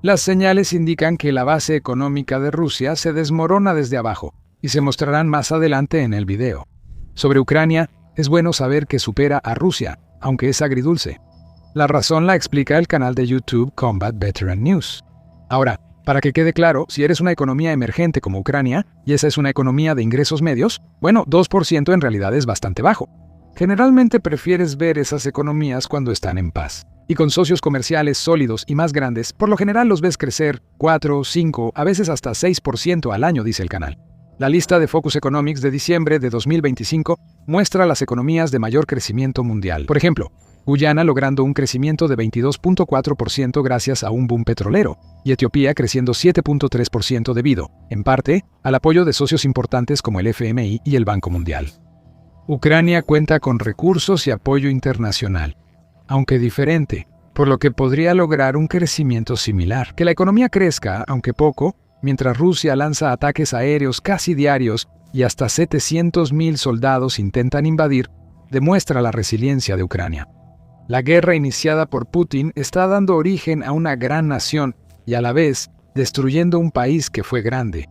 A: Las señales indican que la base económica de Rusia se desmorona desde abajo, y se mostrarán más adelante en el video. Sobre Ucrania, es bueno saber que supera a Rusia, aunque es agridulce. La razón la explica el canal de YouTube Combat Veteran News. Ahora, para que quede claro, si eres una economía emergente como Ucrania, y esa es una economía de ingresos medios, bueno, 2% en realidad es bastante bajo. Generalmente prefieres ver esas economías cuando están en paz. Y con socios comerciales sólidos y más grandes, por lo general los ves crecer 4, 5, a veces hasta 6% al año, dice el canal. La lista de Focus Economics de diciembre de 2025 muestra las economías de mayor crecimiento mundial. Por ejemplo, Guyana logrando un crecimiento de 22.4% gracias a un boom petrolero, y Etiopía creciendo 7.3% debido, en parte, al apoyo de socios importantes como el FMI y el Banco Mundial. Ucrania cuenta con recursos y apoyo internacional, aunque diferente, por lo que podría lograr un crecimiento similar. Que la economía crezca, aunque poco, mientras Rusia lanza ataques aéreos casi diarios y hasta 700.000 soldados intentan invadir, demuestra la resiliencia de Ucrania. La guerra iniciada por Putin está dando origen a una gran nación y a la vez destruyendo un país que fue grande.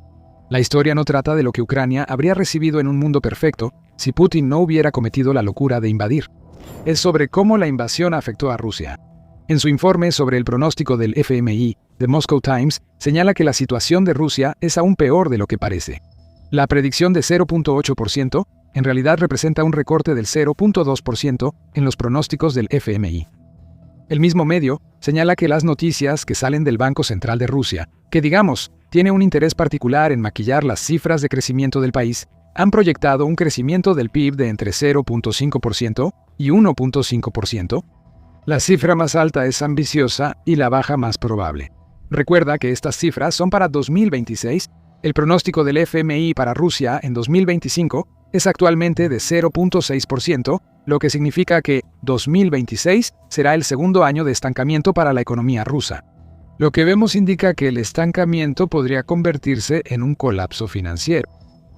A: La historia no trata de lo que Ucrania habría recibido en un mundo perfecto si Putin no hubiera cometido la locura de invadir. Es sobre cómo la invasión afectó a Rusia. En su informe sobre el pronóstico del FMI, The Moscow Times señala que la situación de Rusia es aún peor de lo que parece. La predicción de 0.8% en realidad representa un recorte del 0.2% en los pronósticos del FMI. El mismo medio señala que las noticias que salen del Banco Central de Rusia, que digamos, tiene un interés particular en maquillar las cifras de crecimiento del país, han proyectado un crecimiento del PIB de entre 0.5% y 1.5%. La cifra más alta es ambiciosa y la baja más probable. Recuerda que estas cifras son para 2026. El pronóstico del FMI para Rusia en 2025 es actualmente de 0.6%, lo que significa que 2026 será el segundo año de estancamiento para la economía rusa. Lo que vemos indica que el estancamiento podría convertirse en un colapso financiero.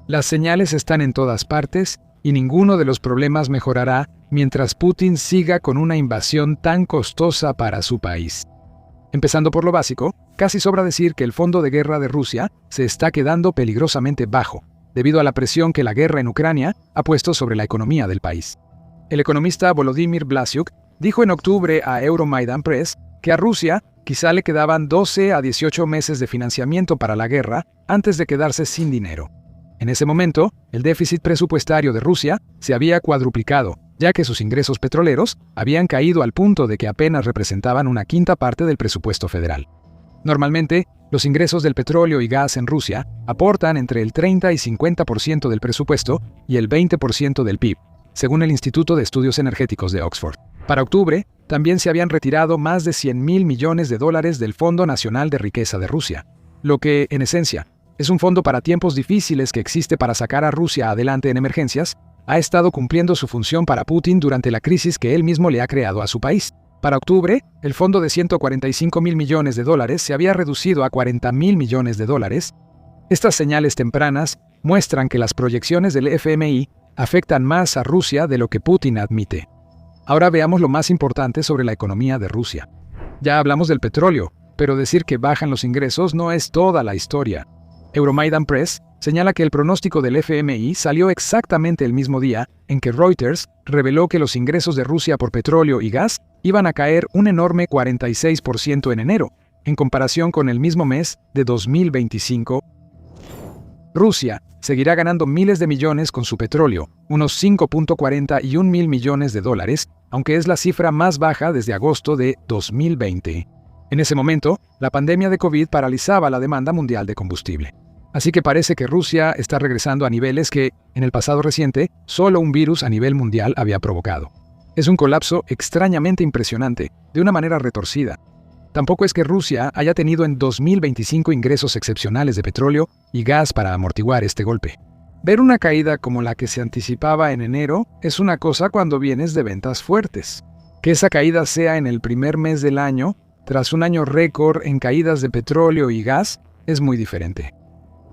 A: Las señales están en todas partes y ninguno de los problemas mejorará mientras Putin siga con una invasión tan costosa para su país. Empezando por lo básico, casi sobra decir que el fondo de guerra de Rusia se está quedando peligrosamente bajo, debido a la presión que la guerra en Ucrania ha puesto sobre la economía del país. El economista Volodymyr Vlasiuk dijo en octubre a Euromaidan Press que a Rusia quizá le quedaban 12 a 18 meses de financiamiento para la guerra antes de quedarse sin dinero. En ese momento, el déficit presupuestario de Rusia se había cuadruplicado, ya que sus ingresos petroleros habían caído al punto de que apenas representaban una quinta parte del presupuesto federal. Normalmente, los ingresos del petróleo y gas en Rusia aportan entre el 30 y 50% del presupuesto y el 20% del PIB, según el Instituto de Estudios Energéticos de Oxford. Para octubre, también se habían retirado más de $100.000 millones del Fondo Nacional de Riqueza de Rusia, lo que, en esencia, es un fondo para tiempos difíciles que existe para sacar a Rusia adelante en emergencias. Ha estado cumpliendo su función para Putin durante la crisis que él mismo le ha creado a su país. Para octubre, el fondo de $145.000 millones se había reducido a $40.000 millones. Estas señales tempranas muestran que las proyecciones del FMI afectan más a Rusia de lo que Putin admite. Ahora veamos lo más importante sobre la economía de Rusia. Ya hablamos del petróleo, pero decir que bajan los ingresos no es toda la historia. Euromaidan Press señala que el pronóstico del FMI salió exactamente el mismo día en que Reuters reveló que los ingresos de Rusia por petróleo y gas iban a caer un enorme 46% en enero, en comparación con el mismo mes de 2025. Rusia seguirá ganando miles de millones con su petróleo, unos 5.41 mil millones de dólares, aunque es la cifra más baja desde agosto de 2020. En ese momento, la pandemia de COVID paralizaba la demanda mundial de combustible. Así que parece que Rusia está regresando a niveles que, en el pasado reciente, solo un virus a nivel mundial había provocado. Es un colapso extrañamente impresionante, de una manera retorcida. Tampoco es que Rusia haya tenido en 2025 ingresos excepcionales de petróleo y gas para amortiguar este golpe. Ver una caída como la que se anticipaba en enero es una cosa cuando vienes de ventas fuertes. Que esa caída sea en el primer mes del año, tras un año récord en caídas de petróleo y gas, es muy diferente.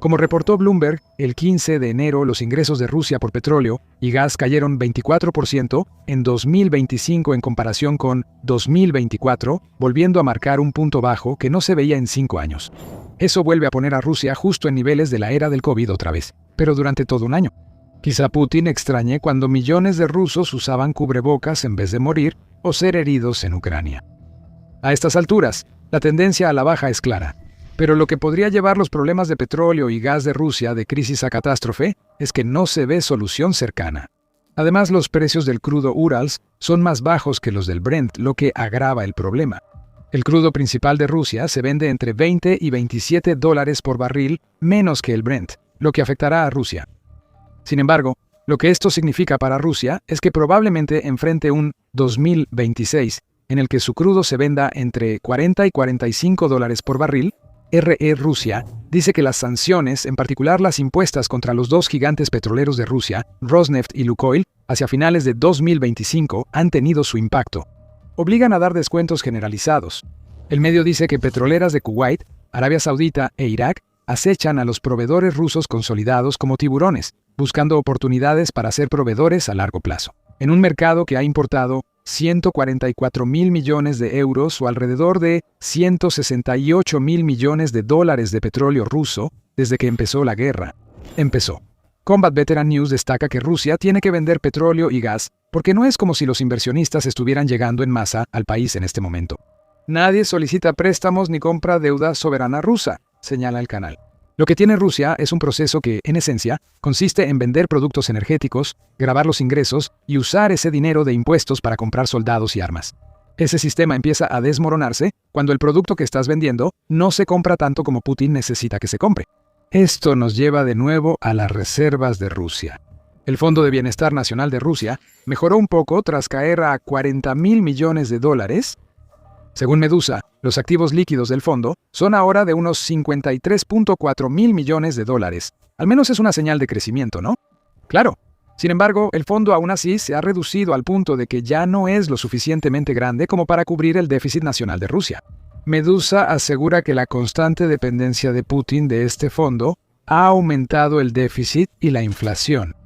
A: Como reportó Bloomberg, el 15 de enero los ingresos de Rusia por petróleo y gas cayeron 24% en 2025 en comparación con 2024, volviendo a marcar un punto bajo que no se veía en 5 años. Eso vuelve a poner a Rusia justo en niveles de la era del COVID otra vez, pero durante todo un año. Quizá Putin extrañe cuando millones de rusos usaban cubrebocas en vez de morir o ser heridos en Ucrania. A estas alturas, la tendencia a la baja es clara, pero lo que podría llevar los problemas de petróleo y gas de Rusia de crisis a catástrofe es que no se ve solución cercana. Además, los precios del crudo Urals son más bajos que los del Brent, lo que agrava el problema. El crudo principal de Rusia se vende entre 20 y 27 dólares por barril menos que el Brent, lo que afectará a Rusia. Sin embargo, lo que esto significa para Rusia es que probablemente enfrente un 2026 en el que su crudo se venda entre 40 y 45 dólares por barril. RE Rusia dice que las sanciones, en particular las impuestas contra los dos gigantes petroleros de Rusia, Rosneft y Lukoil, hacia finales de 2025 han tenido su impacto. Obligan a dar descuentos generalizados. El medio dice que petroleras de Kuwait, Arabia Saudita e Irak acechan a los proveedores rusos consolidados como tiburones, buscando oportunidades para ser proveedores a largo plazo. En un mercado que ha importado 144.000 millones de euros o alrededor de 168.000 millones de dólares de petróleo ruso desde que empezó la guerra. Combat Veteran News destaca que Rusia tiene que vender petróleo y gas porque no es como si los inversionistas estuvieran llegando en masa al país en este momento. Nadie solicita préstamos ni compra deuda soberana rusa, señala el canal. Lo que tiene Rusia es un proceso que, en esencia, consiste en vender productos energéticos, grabar los ingresos y usar ese dinero de impuestos para comprar soldados y armas. Ese sistema empieza a desmoronarse cuando el producto que estás vendiendo no se compra tanto como Putin necesita que se compre. Esto nos lleva de nuevo a las reservas de Rusia. El Fondo de Bienestar Nacional de Rusia mejoró un poco tras caer a 40.000 millones de dólares. Según Medusa, los activos líquidos del fondo son ahora de unos 53.4 mil millones de dólares. Al menos es una señal de crecimiento, ¿no? Claro. Sin embargo, el fondo aún así se ha reducido al punto de que ya no es lo suficientemente grande como para cubrir el déficit nacional de Rusia. Medusa asegura que la constante dependencia de Putin de este fondo ha aumentado el déficit y la inflación.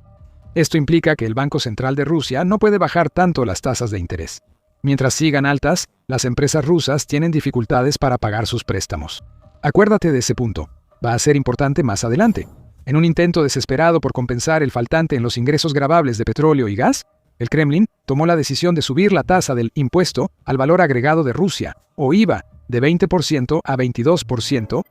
A: Esto implica que el Banco Central de Rusia no puede bajar tanto las tasas de interés. Mientras sigan altas, las empresas rusas tienen dificultades para pagar sus préstamos. Acuérdate de ese punto. Va a ser importante más adelante. En un intento desesperado por compensar el faltante en los ingresos gravables de petróleo y gas, el Kremlin tomó la decisión de subir la tasa del impuesto al valor agregado de Rusia, o IVA, de 20% a 22%.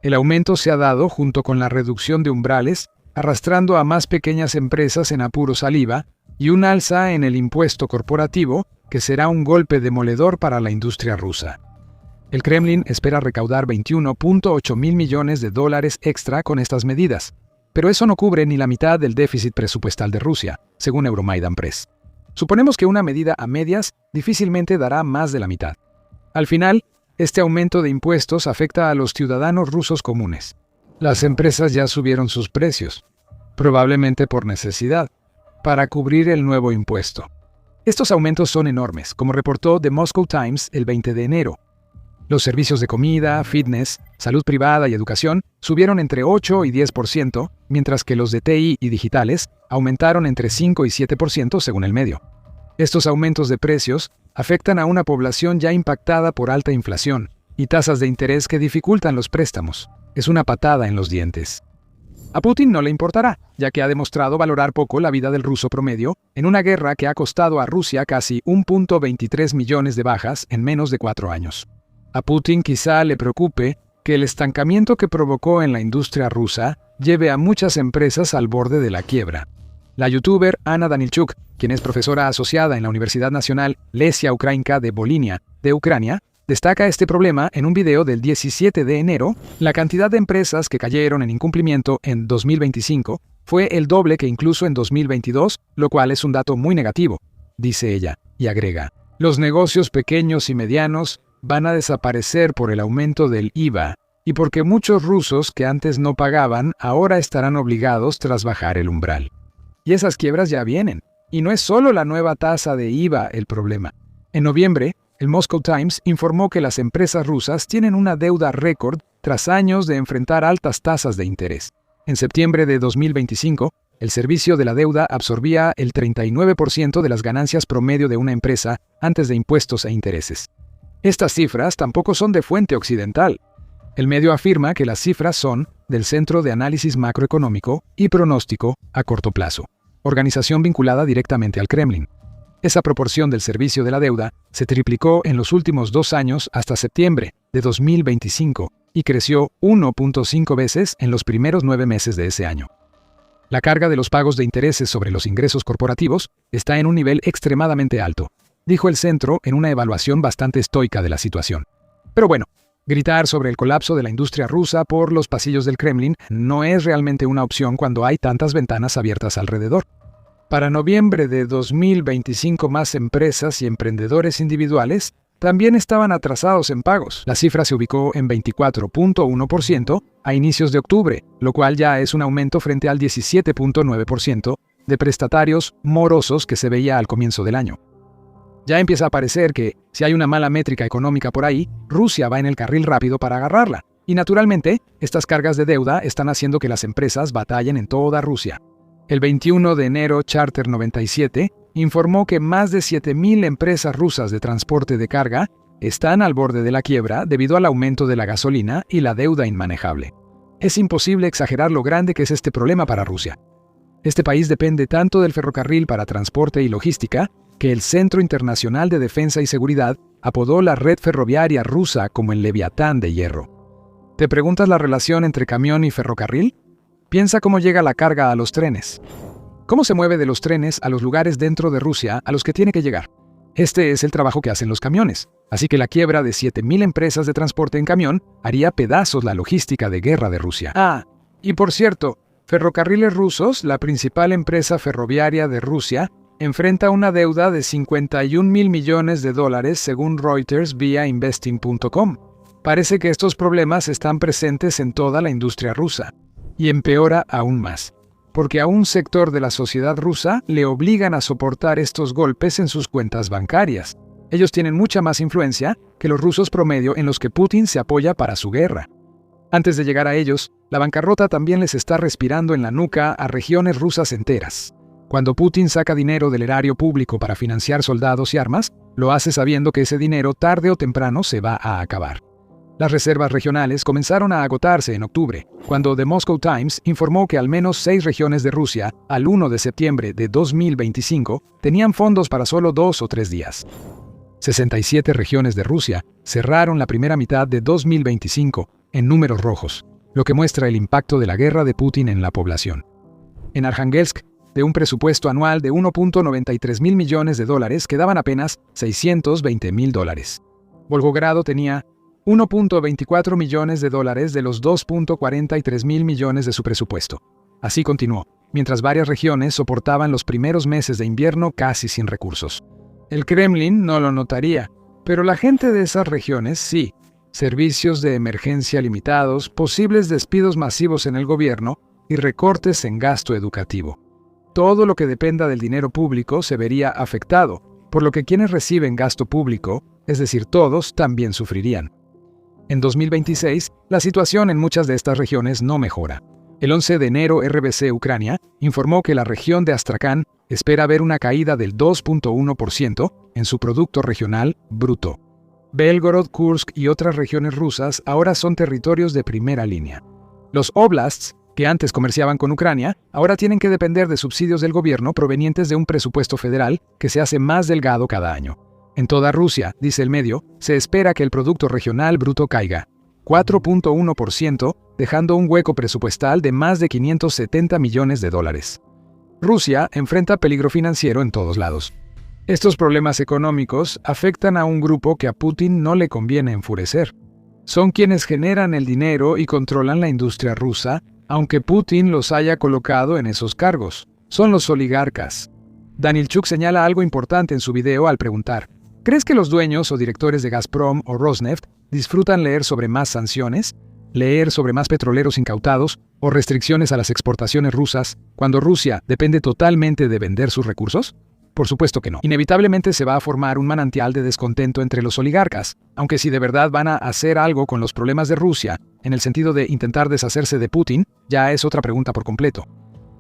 A: El aumento se ha dado junto con la reducción de umbrales, arrastrando a más pequeñas empresas en apuros al IVA, y un alza en el impuesto corporativo, que será un golpe demoledor para la industria rusa. El Kremlin espera recaudar 21.8 mil millones de dólares extra con estas medidas, pero eso no cubre ni la mitad del déficit presupuestal de Rusia, según Euromaidan Press. Suponemos que una medida a medias difícilmente dará más de la mitad. Al final, este aumento de impuestos afecta a los ciudadanos rusos comunes. Las empresas ya subieron sus precios, probablemente por necesidad, para cubrir el nuevo impuesto. Estos aumentos son enormes, como reportó The Moscow Times el 20 de enero. Los servicios de comida, fitness, salud privada y educación subieron entre 8 y 10%, mientras que los de TI y digitales aumentaron entre 5 y 7% según el medio. Estos aumentos de precios afectan a una población ya impactada por alta inflación y tasas de interés que dificultan los préstamos. Es una patada en los dientes. A Putin no le importará, ya que ha demostrado valorar poco la vida del ruso promedio en una guerra que ha costado a Rusia casi 1.23 millones de bajas en menos de 4 años. A Putin quizá le preocupe que el estancamiento que provocó en la industria rusa lleve a muchas empresas al borde de la quiebra. La youtuber Anna Danilchuk, quien es profesora asociada en la Universidad Nacional Lesia Ukrainka de Volhynia, de Ucrania, destaca este problema en un video del 17 de enero. La cantidad de empresas que cayeron en incumplimiento en 2025 fue el doble que incluso en 2022, lo cual es un dato muy negativo, dice ella, y agrega: los negocios pequeños y medianos van a desaparecer por el aumento del IVA y porque muchos rusos que antes no pagaban ahora estarán obligados tras bajar el umbral. Y esas quiebras ya vienen, y no es solo la nueva tasa de IVA el problema. En noviembre, el Moscow Times informó que las empresas rusas tienen una deuda récord tras años de enfrentar altas tasas de interés. En septiembre de 2025, el servicio de la deuda absorbía el 39% de las ganancias promedio de una empresa antes de impuestos e intereses. Estas cifras tampoco son de fuente occidental. El medio afirma que las cifras son del Centro de Análisis Macroeconómico y Pronóstico a Corto Plazo, organización vinculada directamente al Kremlin. Esa proporción del servicio de la deuda se triplicó en los últimos 2 años hasta septiembre de 2025 y creció 1.5 veces en los primeros 9 meses de ese año. La carga de los pagos de intereses sobre los ingresos corporativos está en un nivel extremadamente alto, dijo el centro en una evaluación bastante estoica de la situación. Pero bueno, gritar sobre el colapso de la industria rusa por los pasillos del Kremlin no es realmente una opción cuando hay tantas ventanas abiertas alrededor. Para noviembre de 2025, más empresas y emprendedores individuales también estaban atrasados en pagos. La cifra se ubicó en 24.1% a inicios de octubre, lo cual ya es un aumento frente al 17.9% de prestatarios morosos que se veía al comienzo del año. Ya empieza a parecer que, si hay una mala métrica económica por ahí, Rusia va en el carril rápido para agarrarla. Y naturalmente, estas cargas de deuda están haciendo que las empresas batallen en toda Rusia. El 21 de enero, Charter 97 informó que más de 7.000 empresas rusas de transporte de carga están al borde de la quiebra debido al aumento de la gasolina y la deuda inmanejable. Es imposible exagerar lo grande que es este problema para Rusia. Este país depende tanto del ferrocarril para transporte y logística que el Centro Internacional de Defensa y Seguridad apodó la red ferroviaria rusa como el Leviatán de hierro. ¿Te preguntas la relación entre camión y ferrocarril? Piensa cómo llega la carga a los trenes. ¿Cómo se mueve de los trenes a los lugares dentro de Rusia a los que tiene que llegar? Este es el trabajo que hacen los camiones. Así que la quiebra de 7.000 empresas de transporte en camión haría pedazos la logística de guerra de Rusia. Y por cierto, Ferrocarriles Rusos, la principal empresa ferroviaria de Rusia, enfrenta una deuda de $51.000 millones según Reuters vía investing.com. Parece que estos problemas están presentes en toda la industria rusa. Y empeora aún más, porque a un sector de la sociedad rusa le obligan a soportar estos golpes en sus cuentas bancarias. Ellos tienen mucha más influencia que los rusos promedio en los que Putin se apoya para su guerra. Antes de llegar a ellos, la bancarrota también les está respirando en la nuca a regiones rusas enteras. Cuando Putin saca dinero del erario público para financiar soldados y armas, lo hace sabiendo que ese dinero tarde o temprano se va a acabar. Las reservas regionales comenzaron a agotarse en octubre, cuando The Moscow Times informó que al menos 6 regiones de Rusia, al 1 de septiembre de 2025, tenían fondos para solo 2 o 3 días. 67 regiones de Rusia cerraron la primera mitad de 2025 en números rojos, lo que muestra el impacto de la guerra de Putin en la población. En Arhangelsk, de un presupuesto anual de $1.93 mil millones, quedaban apenas $620.000. Volgogrado tenía $1.24 millones de los $2.43 mil millones de su presupuesto. Así continuó, mientras varias regiones soportaban los primeros meses de invierno casi sin recursos. El Kremlin no lo notaría, pero la gente de esas regiones sí. Servicios de emergencia limitados, posibles despidos masivos en el gobierno y recortes en gasto educativo. Todo lo que dependa del dinero público se vería afectado, por lo que quienes reciben gasto público, es decir, todos, también sufrirían. En 2026, la situación en muchas de estas regiones no mejora. El 11 de enero, RBC Ucrania informó que la región de Astrakán espera ver una caída del 2.1% en su Producto Regional Bruto. Belgorod, Kursk y otras regiones rusas ahora son territorios de primera línea. Los oblasts, que antes comerciaban con Ucrania, ahora tienen que depender de subsidios del gobierno provenientes de un presupuesto federal que se hace más delgado cada año. En toda Rusia, dice el medio, se espera que el Producto Regional Bruto caiga 4.1%, dejando un hueco presupuestal de más de $570 millones. Rusia enfrenta peligro financiero en todos lados. Estos problemas económicos afectan a un grupo que a Putin no le conviene enfurecer. Son quienes generan el dinero y controlan la industria rusa, aunque Putin los haya colocado en esos cargos. Son los oligarcas. Danilchuk señala algo importante en su video al preguntar: ¿crees que los dueños o directores de Gazprom o Rosneft disfrutan leer sobre más sanciones, leer sobre más petroleros incautados o restricciones a las exportaciones rusas cuando Rusia depende totalmente de vender sus recursos? Por supuesto que no. Inevitablemente se va a formar un manantial de descontento entre los oligarcas, aunque si de verdad van a hacer algo con los problemas de Rusia, en el sentido de intentar deshacerse de Putin, ya es otra pregunta por completo.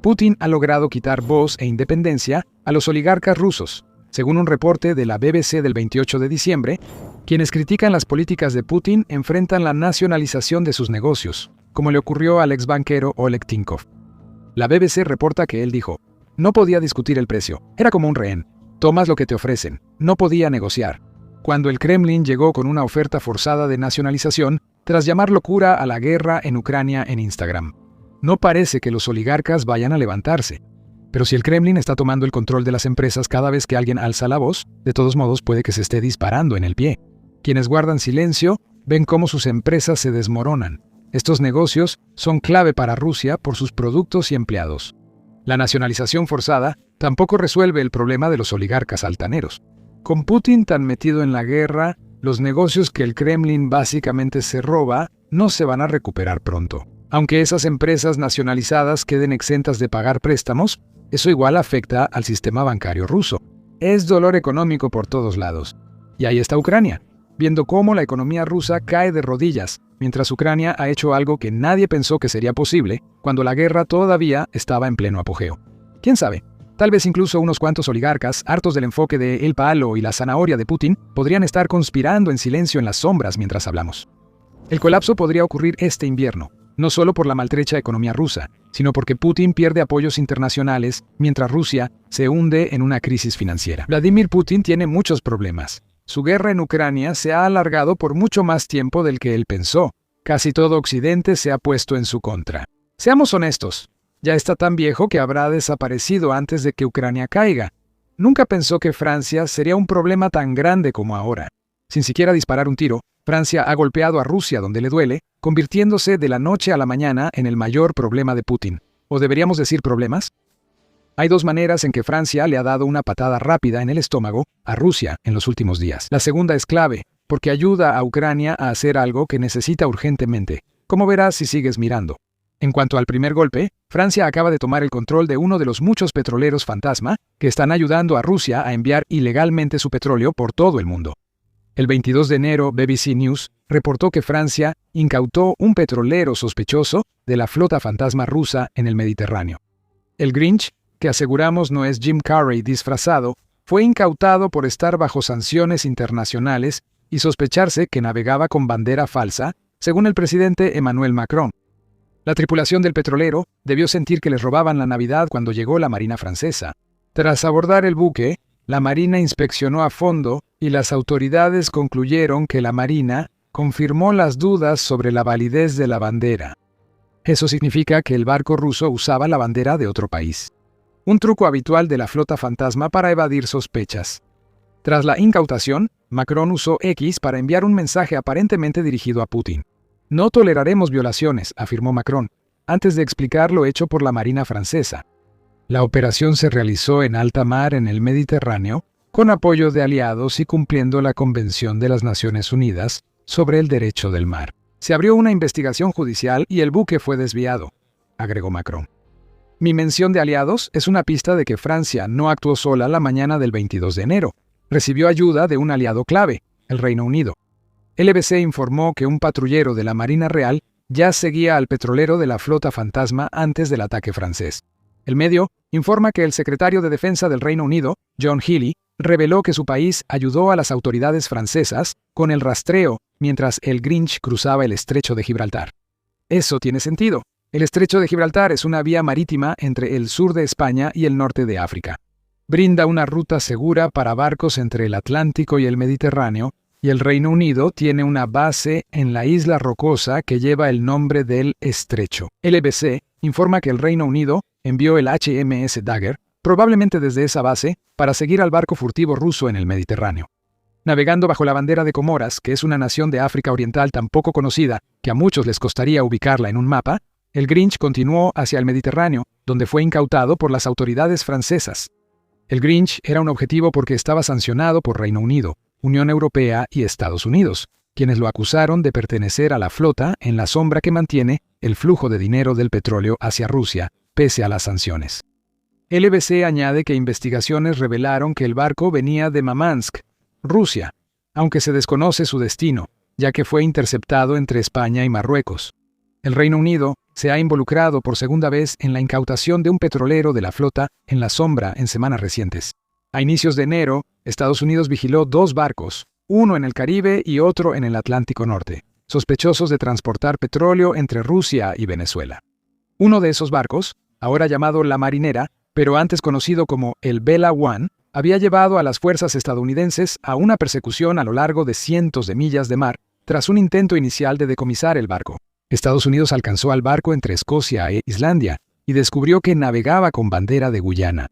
A: Putin ha logrado quitar voz e independencia a los oligarcas rusos. Según un reporte de la BBC del 28 de diciembre, quienes critican las políticas de Putin enfrentan la nacionalización de sus negocios. como le ocurrió al exbanquero Oleg Tinkov. La BBC reporta que él dijo: no podía discutir el precio, era como un rehén. Tomas lo que te ofrecen, no podía negociar. Cuando el Kremlin llegó con una oferta forzada de nacionalización, tras llamar locura a la guerra en Ucrania en Instagram. No parece que los oligarcas vayan a levantarse. Pero si el Kremlin está tomando el control de las empresas cada vez que alguien alza la voz, de todos modos puede que se esté disparando en el pie. Quienes guardan silencio ven cómo sus empresas se desmoronan. Estos negocios son clave para Rusia por sus productos y empleados. La nacionalización forzada tampoco resuelve el problema de los oligarcas altaneros. Con Putin tan metido en la guerra, los negocios que el Kremlin básicamente se roba no se van a recuperar pronto. Aunque esas empresas nacionalizadas queden exentas de pagar préstamos, eso igual afecta al sistema bancario ruso. Es dolor económico por todos lados. Y ahí está Ucrania, viendo cómo la economía rusa cae de rodillas, mientras Ucrania ha hecho algo que nadie pensó que sería posible cuando la guerra todavía estaba en pleno apogeo. ¿Quién sabe? Tal vez incluso unos cuantos oligarcas, hartos del enfoque de el palo y la zanahoria de Putin, podrían estar conspirando en silencio en las sombras mientras hablamos. El colapso podría ocurrir este invierno, no solo por la maltrecha economía rusa, sino porque Putin pierde apoyos internacionales mientras Rusia se hunde en una crisis financiera. Vladimir Putin tiene muchos problemas. Su guerra en Ucrania se ha alargado por mucho más tiempo del que él pensó. Casi todo Occidente se ha puesto en su contra. Seamos honestos, ya está tan viejo que habrá desaparecido antes de que Ucrania caiga. Nunca pensó que Francia sería un problema tan grande como ahora. Sin siquiera disparar un tiro, Francia ha golpeado a Rusia donde le duele, convirtiéndose de la noche a la mañana en el mayor problema de Putin. ¿O deberíamos decir problemas? Hay dos maneras en que Francia le ha dado una patada rápida en el estómago a Rusia en los últimos días. La segunda es clave, porque ayuda a Ucrania a hacer algo que necesita urgentemente, como verás si sigues mirando. En cuanto al primer golpe, Francia acaba de tomar el control de uno de los muchos petroleros fantasma que están ayudando a Rusia a enviar ilegalmente su petróleo por todo el mundo. El 22 de enero, BBC News reportó que Francia incautó un petrolero sospechoso de la flota fantasma rusa en el Mediterráneo. El Grinch, que aseguramos no es Jim Carrey disfrazado, fue incautado por estar bajo sanciones internacionales y sospecharse que navegaba con bandera falsa, según el presidente Emmanuel Macron. La tripulación del petrolero debió sentir que les robaban la Navidad cuando llegó la Marina francesa. Tras abordar el buque, la Marina inspeccionó a fondo y las autoridades concluyeron que la Marina confirmó las dudas sobre la validez de la bandera. Eso significa que el barco ruso usaba la bandera de otro país. Un truco habitual de la flota fantasma para evadir sospechas. Tras la incautación, Macron usó X para enviar un mensaje aparentemente dirigido a Putin. No toleraremos violaciones, afirmó Macron, antes de explicar lo hecho por la Marina francesa. La operación se realizó en alta mar en el Mediterráneo, con apoyo de aliados y cumpliendo la Convención de las Naciones Unidas sobre el Derecho del Mar. Se abrió una investigación judicial y el buque fue desviado, agregó Macron. Mi mención de aliados es una pista de que Francia no actuó sola la mañana del 22 de enero. Recibió ayuda de un aliado clave, el Reino Unido. LBC informó que un patrullero de la Marina Real ya seguía al petrolero de la flota fantasma antes del ataque francés. El medio informa que el secretario de Defensa del Reino Unido, John Healey, reveló que su país ayudó a las autoridades francesas con el rastreo mientras el Grinch cruzaba el estrecho de Gibraltar. Eso tiene sentido. El estrecho de Gibraltar es una vía marítima entre el sur de España y el norte de África. Brinda una ruta segura para barcos entre el Atlántico y el Mediterráneo, y el Reino Unido tiene una base en la isla rocosa que lleva el nombre del estrecho. LBC informa que el Reino Unido envió el HMS Dagger, probablemente desde esa base, para seguir al barco furtivo ruso en el Mediterráneo. Navegando bajo la bandera de Comoras, que es una nación de África Oriental tan poco conocida que a muchos les costaría ubicarla en un mapa, el Grinch continuó hacia el Mediterráneo, donde fue incautado por las autoridades francesas. El Grinch era un objetivo porque estaba sancionado por Reino Unido, Unión Europea y Estados Unidos, quienes lo acusaron de pertenecer a la flota en la sombra que mantiene el flujo de dinero del petróleo hacia Rusia, pese a las sanciones. LBC añade que investigaciones revelaron que el barco venía de Murmansk, Rusia, aunque se desconoce su destino, ya que fue interceptado entre España y Marruecos. El Reino Unido se ha involucrado por segunda vez en la incautación de un petrolero de la flota en la sombra en semanas recientes. A inicios de enero, Estados Unidos vigiló 2 barcos, uno en el Caribe y otro en el Atlántico Norte. sospechosos de transportar petróleo entre Rusia y Venezuela. Uno de esos barcos, ahora llamado La Marinera, pero antes conocido como el Vela One, había llevado a las fuerzas estadounidenses a una persecución a lo largo de cientos de millas de mar tras un intento inicial de decomisar el barco. Estados Unidos alcanzó al barco entre Escocia e Islandia y descubrió que navegaba con bandera de Guyana.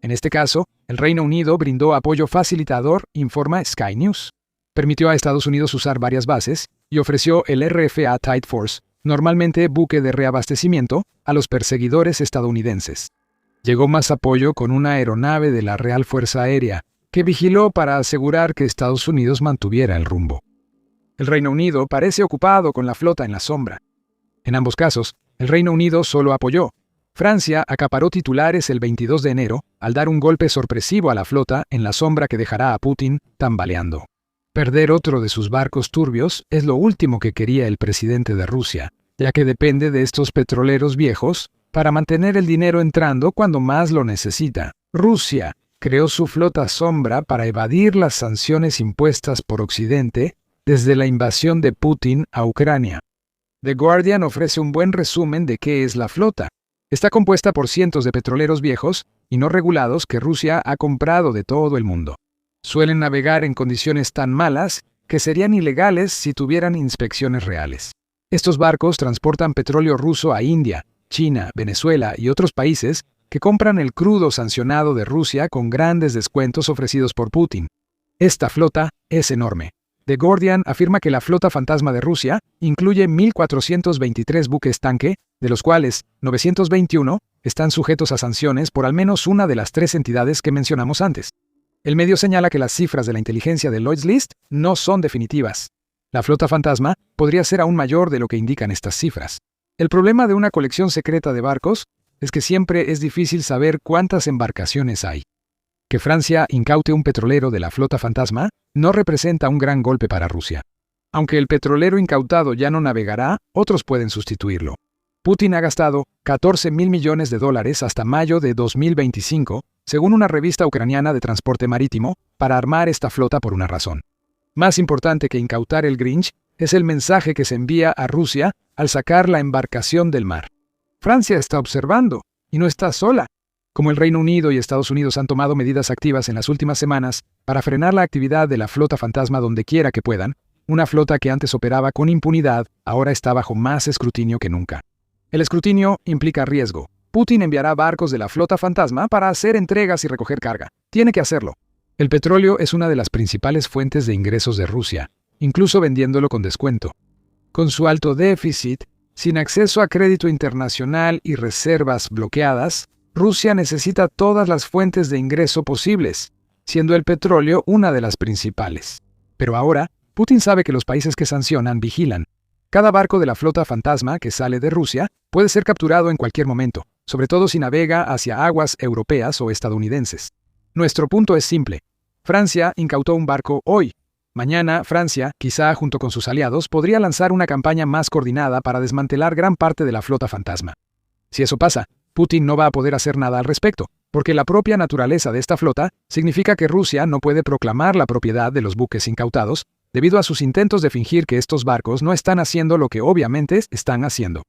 A: En este caso, el Reino Unido brindó apoyo facilitador, informa Sky News. Permitió a Estados Unidos usar varias bases y ofreció el RFA Tide Force, normalmente buque de reabastecimiento, a los perseguidores estadounidenses. Llegó más apoyo con una aeronave de la Real Fuerza Aérea, que vigiló para asegurar que Estados Unidos mantuviera el rumbo. El Reino Unido parece ocupado con la flota en la sombra. En ambos casos, el Reino Unido solo apoyó. Francia acaparó titulares el 22 de enero al dar un golpe sorpresivo a la flota en la sombra que dejará a Putin tambaleando. Perder otro de sus barcos turbios es lo último que quería el presidente de Rusia, ya que depende de estos petroleros viejos para mantener el dinero entrando cuando más lo necesita. Rusia creó su flota sombra para evadir las sanciones impuestas por Occidente desde la invasión de Putin a Ucrania. The Guardian ofrece un buen resumen de qué es la flota. Está compuesta por cientos de petroleros viejos y no regulados que Rusia ha comprado de todo el mundo. Suelen navegar en condiciones tan malas que serían ilegales si tuvieran inspecciones reales. Estos barcos transportan petróleo ruso a India, China, Venezuela y otros países que compran el crudo sancionado de Rusia con grandes descuentos ofrecidos por Putin. Esta flota es enorme. The Guardian afirma que la flota fantasma de Rusia incluye 1.423 buques tanque, de los cuales 921 están sujetos a sanciones por al menos una de las tres entidades que mencionamos antes. El medio señala que las cifras de la inteligencia de Lloyd's List no son definitivas. La flota fantasma podría ser aún mayor de lo que indican estas cifras. El problema de una colección secreta de barcos es que siempre es difícil saber cuántas embarcaciones hay. Que Francia incaute un petrolero de la flota fantasma no representa un gran golpe para Rusia. Aunque el petrolero incautado ya no navegará, otros pueden sustituirlo. Putin ha gastado $14.000 millones hasta mayo de 2025, según una revista ucraniana de transporte marítimo, para armar esta flota por una razón. Más importante que incautar el Grinch es el mensaje que se envía a Rusia al sacar la embarcación del mar. Francia está observando, y no está sola. Como el Reino Unido y Estados Unidos han tomado medidas activas en las últimas semanas para frenar la actividad de la flota fantasma donde quiera que puedan, una flota que antes operaba con impunidad ahora está bajo más escrutinio que nunca. El escrutinio implica riesgo. Putin enviará barcos de la flota fantasma para hacer entregas y recoger carga. Tiene que hacerlo. El petróleo es una de las principales fuentes de ingresos de Rusia, incluso vendiéndolo con descuento. Con su alto déficit, sin acceso a crédito internacional y reservas bloqueadas, Rusia necesita todas las fuentes de ingreso posibles, siendo el petróleo una de las principales. Pero ahora, Putin sabe que los países que sancionan vigilan. Cada barco de la flota fantasma que sale de Rusia puede ser capturado en cualquier momento, sobre todo si navega hacia aguas europeas o estadounidenses. Nuestro punto es simple. Francia incautó un barco hoy. Mañana, Francia, quizá junto con sus aliados, podría lanzar una campaña más coordinada para desmantelar gran parte de la flota fantasma. Si eso pasa, Putin no va a poder hacer nada al respecto, porque la propia naturaleza de esta flota significa que Rusia no puede proclamar la propiedad de los buques incautados debido a sus intentos de fingir que estos barcos no están haciendo lo que obviamente están haciendo.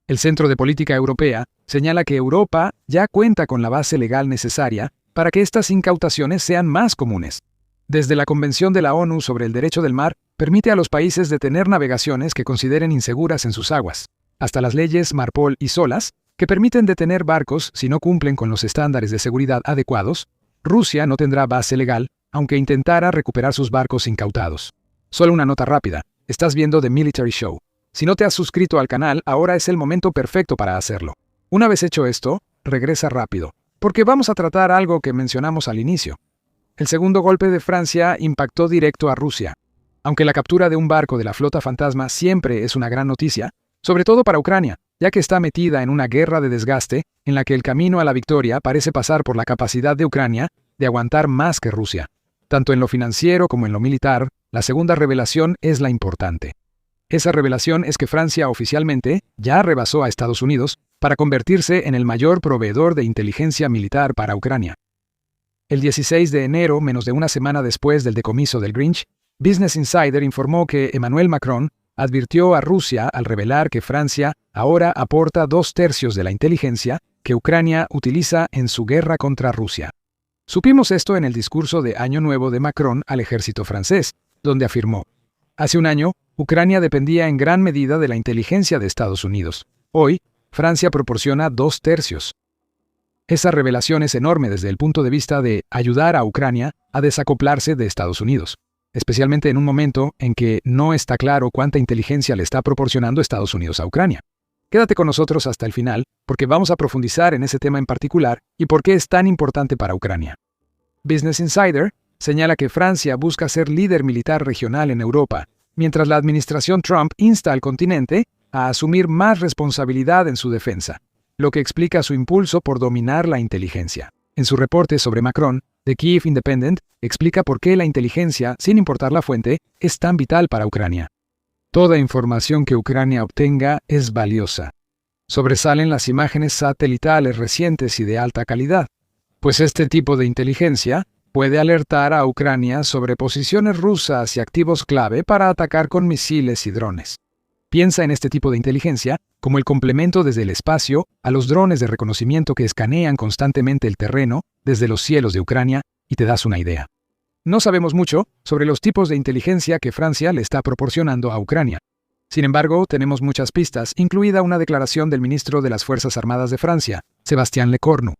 A: El Centro de Política Europea señala que Europa ya cuenta con la base legal necesaria para que estas incautaciones sean más comunes. Desde la Convención de la ONU sobre el Derecho del Mar, permite a los países detener navegaciones que consideren inseguras en sus aguas, hasta las leyes Marpol y SOLAS, que permiten detener barcos si no cumplen con los estándares de seguridad adecuados. Rusia no tendrá base legal, aunque intentara recuperar sus barcos incautados. Solo una nota rápida. Estás viendo The Military Show. Si no te has suscrito al canal, ahora es el momento perfecto para hacerlo. Una vez hecho esto, regresa rápido, porque vamos a tratar algo que mencionamos al inicio. El segundo golpe de Francia impactó directo a Rusia. Aunque la captura de un barco de la flota fantasma siempre es una gran noticia, sobre todo para Ucrania, ya que está metida en una guerra de desgaste en la que el camino a la victoria parece pasar por la capacidad de Ucrania de aguantar más que Rusia. Tanto en lo financiero como en lo militar, la segunda revelación es la importante. Esa revelación es que Francia oficialmente ya rebasó a Estados Unidos para convertirse en el mayor proveedor de inteligencia militar para Ucrania. El 16 de enero, menos de una semana después del decomiso del Grinch, Business Insider informó que Emmanuel Macron advirtió a Rusia al revelar que Francia ahora aporta 2/3 de la inteligencia que Ucrania utiliza en su guerra contra Rusia. Supimos esto en el discurso de Año Nuevo de Macron al ejército francés, donde afirmó: hace un año, Ucrania dependía en gran medida de la inteligencia de Estados Unidos. Hoy, Francia proporciona 2/3. Esa revelación es enorme desde el punto de vista de ayudar a Ucrania a desacoplarse de Estados Unidos, especialmente en un momento en que no está claro cuánta inteligencia le está proporcionando Estados Unidos a Ucrania. Quédate con nosotros hasta el final, porque vamos a profundizar en ese tema en particular y por qué es tan importante para Ucrania. Business Insider señala que Francia busca ser líder militar regional en Europa, mientras la administración Trump insta al continente a asumir más responsabilidad en su defensa, lo que explica su impulso por dominar la inteligencia. En su reporte sobre Macron, The Kyiv Independent explica por qué la inteligencia, sin importar la fuente, es tan vital para Ucrania. Toda información que Ucrania obtenga es valiosa. Sobresalen las imágenes satelitales recientes y de alta calidad, pues este tipo de inteligencia puede alertar a Ucrania sobre posiciones rusas y activos clave para atacar con misiles y drones. Piensa en este tipo de inteligencia como el complemento desde el espacio a los drones de reconocimiento que escanean constantemente el terreno desde los cielos de Ucrania y te das una idea. No sabemos mucho sobre los tipos de inteligencia que Francia le está proporcionando a Ucrania. Sin embargo, tenemos muchas pistas, incluida una declaración del ministro de las Fuerzas Armadas de Francia, Sébastien Lecornu.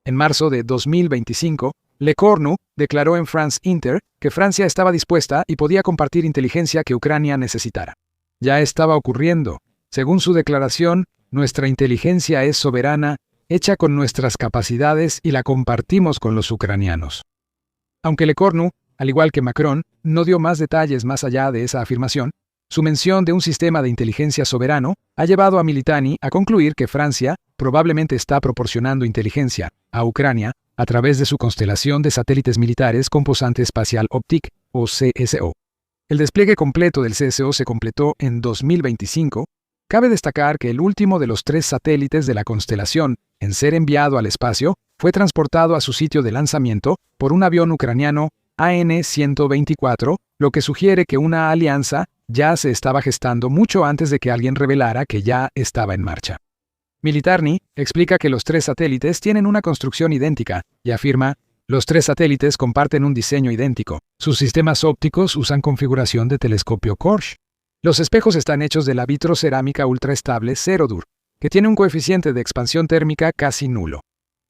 A: En marzo de 2025, Lecornu declaró en France Inter que Francia estaba dispuesta y podía compartir inteligencia que Ucrania necesitara. Ya estaba ocurriendo. Según su declaración, nuestra inteligencia es soberana, hecha con nuestras capacidades y la compartimos con los ucranianos. Aunque Lecornu, al igual que Macron, no dio más detalles más allá de esa afirmación, su mención de un sistema de inteligencia soberano ha llevado a Militani a concluir que Francia probablemente está proporcionando inteligencia a Ucrania a través de su constelación de satélites militares Composante Spatial Optique, o CSO. El despliegue completo del CSO se completó en 2025. Cabe destacar que el último de los 3 satélites de la constelación en ser enviado al espacio fue transportado a su sitio de lanzamiento por un avión ucraniano AN-124, lo que sugiere que una alianza ya se estaba gestando mucho antes de que alguien revelara que ya estaba en marcha. Militarny explica que los 3 satélites tienen una construcción idéntica y afirma: los 3 satélites comparten un diseño idéntico. Sus sistemas ópticos usan configuración de telescopio Korsh. Los espejos están hechos de la vitrocerámica ultraestable Cerodur, que tiene un coeficiente de expansión térmica casi nulo.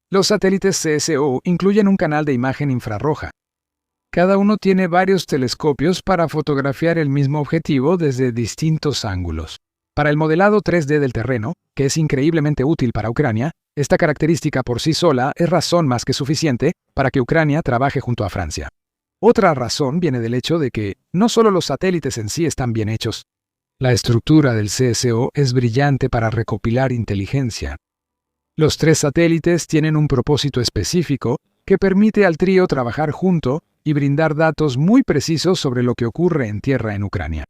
A: Los satélites CSO incluyen un canal de imagen infrarroja. Cada uno tiene varios telescopios para fotografiar el mismo objetivo desde distintos ángulos. Para el modelado 3D del terreno, que es increíblemente útil para Ucrania, esta característica por sí sola es razón más que suficiente para que Ucrania trabaje junto a Francia. Otra razón viene del hecho de que no solo los satélites en sí están bien hechos. La estructura del CSO es brillante para recopilar inteligencia. Los 3 satélites tienen un propósito específico que permite al trío trabajar junto y brindar datos muy precisos sobre lo que ocurre en tierra en Ucrania.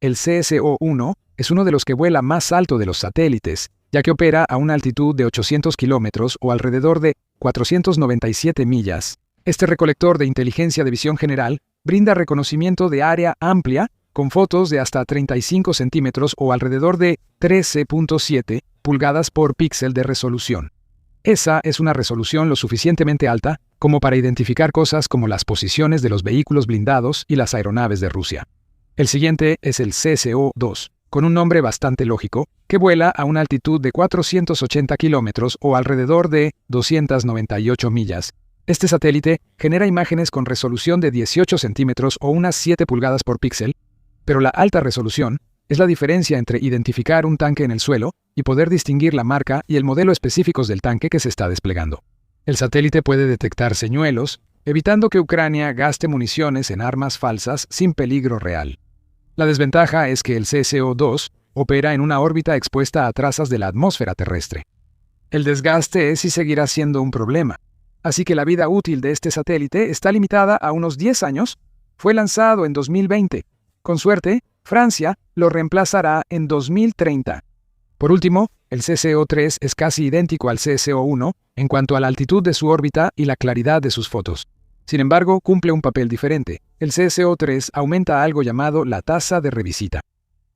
A: El CSO-1 es uno de los que vuela más alto de los satélites, ya que opera a una altitud de 800 kilómetros o alrededor de 497 millas. Este recolector de inteligencia de visión general brinda reconocimiento de área amplia con fotos de hasta 35 centímetros o alrededor de 13.7 pulgadas por píxel de resolución. Esa es una resolución lo suficientemente alta como para identificar cosas como las posiciones de los vehículos blindados y las aeronaves de Rusia. El siguiente es el CSO-2, con un nombre bastante lógico, que vuela a una altitud de 480 kilómetros o alrededor de 298 millas. Este satélite genera imágenes con resolución de 18 centímetros o unas 7 pulgadas por píxel, pero la alta resolución es la diferencia entre identificar un tanque en el suelo y poder distinguir la marca y el modelo específicos del tanque que se está desplegando. El satélite puede detectar señuelos, evitando que Ucrania gaste municiones en armas falsas sin peligro real. La desventaja es que el CSO-2 opera en una órbita expuesta a trazas de la atmósfera terrestre. El desgaste es y seguirá siendo un problema, así que la vida útil de este satélite está limitada a unos 10 años. Fue lanzado en 2020. Con suerte, Francia lo reemplazará en 2030. Por último, el CSO-3 es casi idéntico al CSO-1 en cuanto a la altitud de su órbita y la claridad de sus fotos. Sin embargo, cumple un papel diferente. El CSO-3 aumenta algo llamado la tasa de revisita.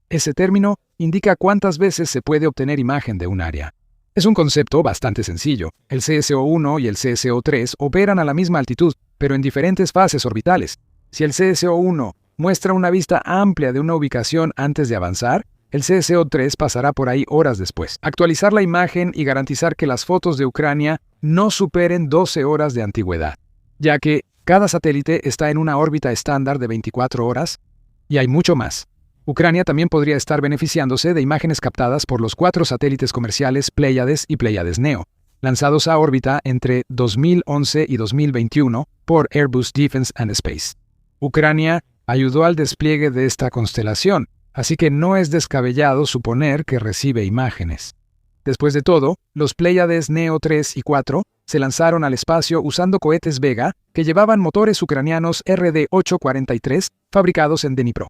A: Ese término indica cuántas veces se puede obtener imagen de un área. Es un concepto bastante sencillo. El CSO1 y el CSO3 operan a la misma altitud, pero en diferentes fases orbitales. Si el CSO1 muestra una vista amplia de una ubicación antes de avanzar, el CSO3 pasará por ahí horas después. Actualizar la imagen y garantizar que las fotos de Ucrania no superen 12 horas de antigüedad, ya que cada satélite está en una órbita estándar de 24 horas, y hay mucho más. Ucrania también podría estar beneficiándose de imágenes captadas por los 4 satélites comerciales Pléyades y Pléyades Neo, lanzados a órbita entre 2011 y 2021 por Airbus Defence and Space. Ucrania ayudó al despliegue de esta constelación, así que no es descabellado suponer que recibe imágenes. Después de todo, los Pléyades Neo 3 y 4 se lanzaron al espacio usando cohetes Vega que llevaban motores ucranianos RD-843 fabricados en Dnipro.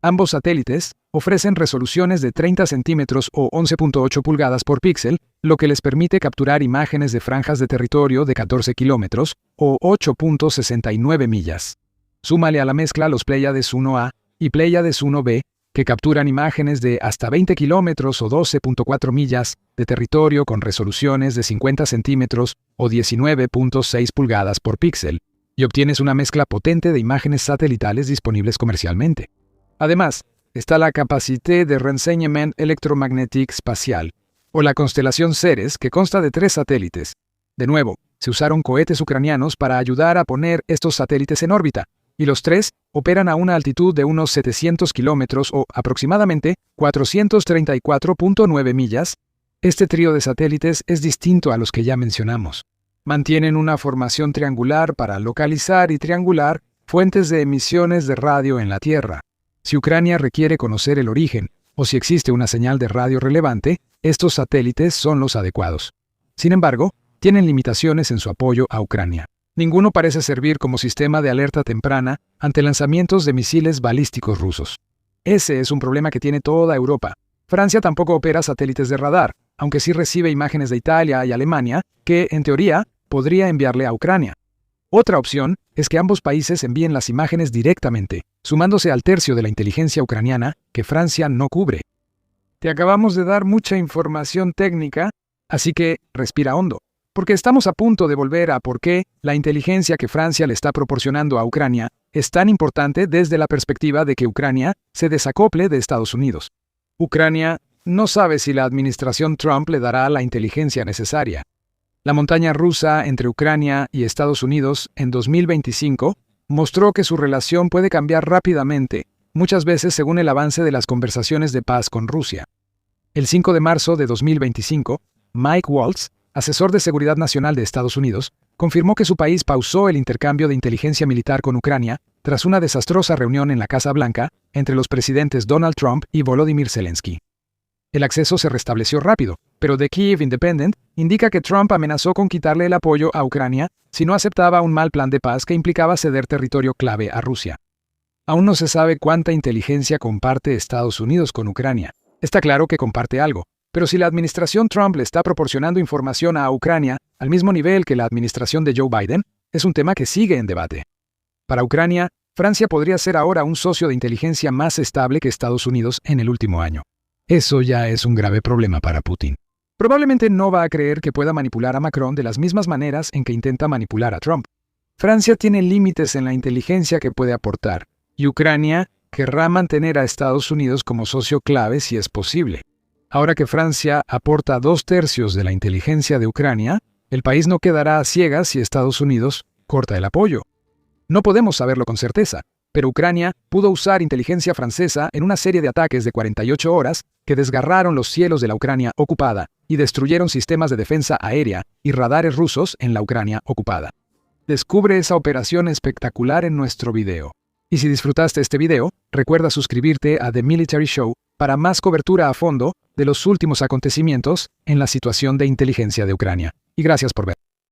A: Ambos satélites ofrecen resoluciones de 30 centímetros o 11.8 pulgadas por píxel, lo que les permite capturar imágenes de franjas de territorio de 14 kilómetros o 8.69 millas. Súmale a la mezcla los Pléyades 1A y Pléyades 1B, que capturan imágenes de hasta 20 kilómetros o 12.4 millas de territorio con resoluciones de 50 centímetros o 19.6 pulgadas por píxel, y obtienes una mezcla potente de imágenes satelitales disponibles comercialmente. Además, está la Capacité de Renseignement Électromagnétique Spatial, o la constelación Ceres, que consta de 3 satélites. De nuevo, se usaron cohetes ucranianos para ayudar a poner estos satélites en órbita, y los 3 operan a una altitud de unos 700 kilómetros o aproximadamente 434.9 millas. Este trío de satélites es distinto a los que ya mencionamos. Mantienen una formación triangular para localizar y triangular fuentes de emisiones de radio en la Tierra. Si Ucrania requiere conocer el origen o si existe una señal de radio relevante, estos satélites son los adecuados. Sin embargo, tienen limitaciones en su apoyo a Ucrania. Ninguno parece servir como sistema de alerta temprana ante lanzamientos de misiles balísticos rusos. Ese es un problema que tiene toda Europa. Francia tampoco opera satélites de radar, aunque sí recibe imágenes de Italia y Alemania que, en teoría, podría enviarle a Ucrania. Otra opción es que ambos países envíen las imágenes directamente, sumándose al tercio de la inteligencia ucraniana que Francia no cubre. Te acabamos de dar mucha información técnica, así que respira hondo, porque estamos a punto de volver a por qué la inteligencia que Francia le está proporcionando a Ucrania es tan importante desde la perspectiva de que Ucrania se desacople de Estados Unidos. Ucrania no sabe si la administración Trump le dará la inteligencia necesaria. La montaña rusa entre Ucrania y Estados Unidos en 2025 mostró que su relación puede cambiar rápidamente, muchas veces según el avance de las conversaciones de paz con Rusia. El 5 de marzo de 2025, Mike Waltz, asesor de Seguridad Nacional de Estados Unidos, confirmó que su país pausó el intercambio de inteligencia militar con Ucrania tras una desastrosa reunión en la Casa Blanca entre los presidentes Donald Trump y Volodymyr Zelensky. El acceso se restableció rápido, pero The Kyiv Independent indica que Trump amenazó con quitarle el apoyo a Ucrania si no aceptaba un mal plan de paz que implicaba ceder territorio clave a Rusia. Aún no se sabe cuánta inteligencia comparte Estados Unidos con Ucrania. Está claro que comparte algo, pero si la administración Trump le está proporcionando información a Ucrania al mismo nivel que la administración de Joe Biden, es un tema que sigue en debate. Para Ucrania, Francia podría ser ahora un socio de inteligencia más estable que Estados Unidos en el último año. Eso ya es un grave problema para Putin. Probablemente no va a creer que pueda manipular a Macron de las mismas maneras en que intenta manipular a Trump. Francia tiene límites en la inteligencia que puede aportar, y Ucrania querrá mantener a Estados Unidos como socio clave si es posible. Ahora que Francia aporta 2/3 de la inteligencia de Ucrania, el país no quedará a ciegas si Estados Unidos corta el apoyo. No podemos saberlo con certeza, pero Ucrania pudo usar inteligencia francesa en una serie de ataques de 48 horas que desgarraron los cielos de la Ucrania ocupada y destruyeron sistemas de defensa aérea y radares rusos en la Ucrania ocupada. Descubre esa operación espectacular en nuestro video. Y si disfrutaste este video, recuerda suscribirte a The Military Show para más cobertura a fondo de los últimos acontecimientos en la situación de inteligencia de Ucrania. Y gracias por ver.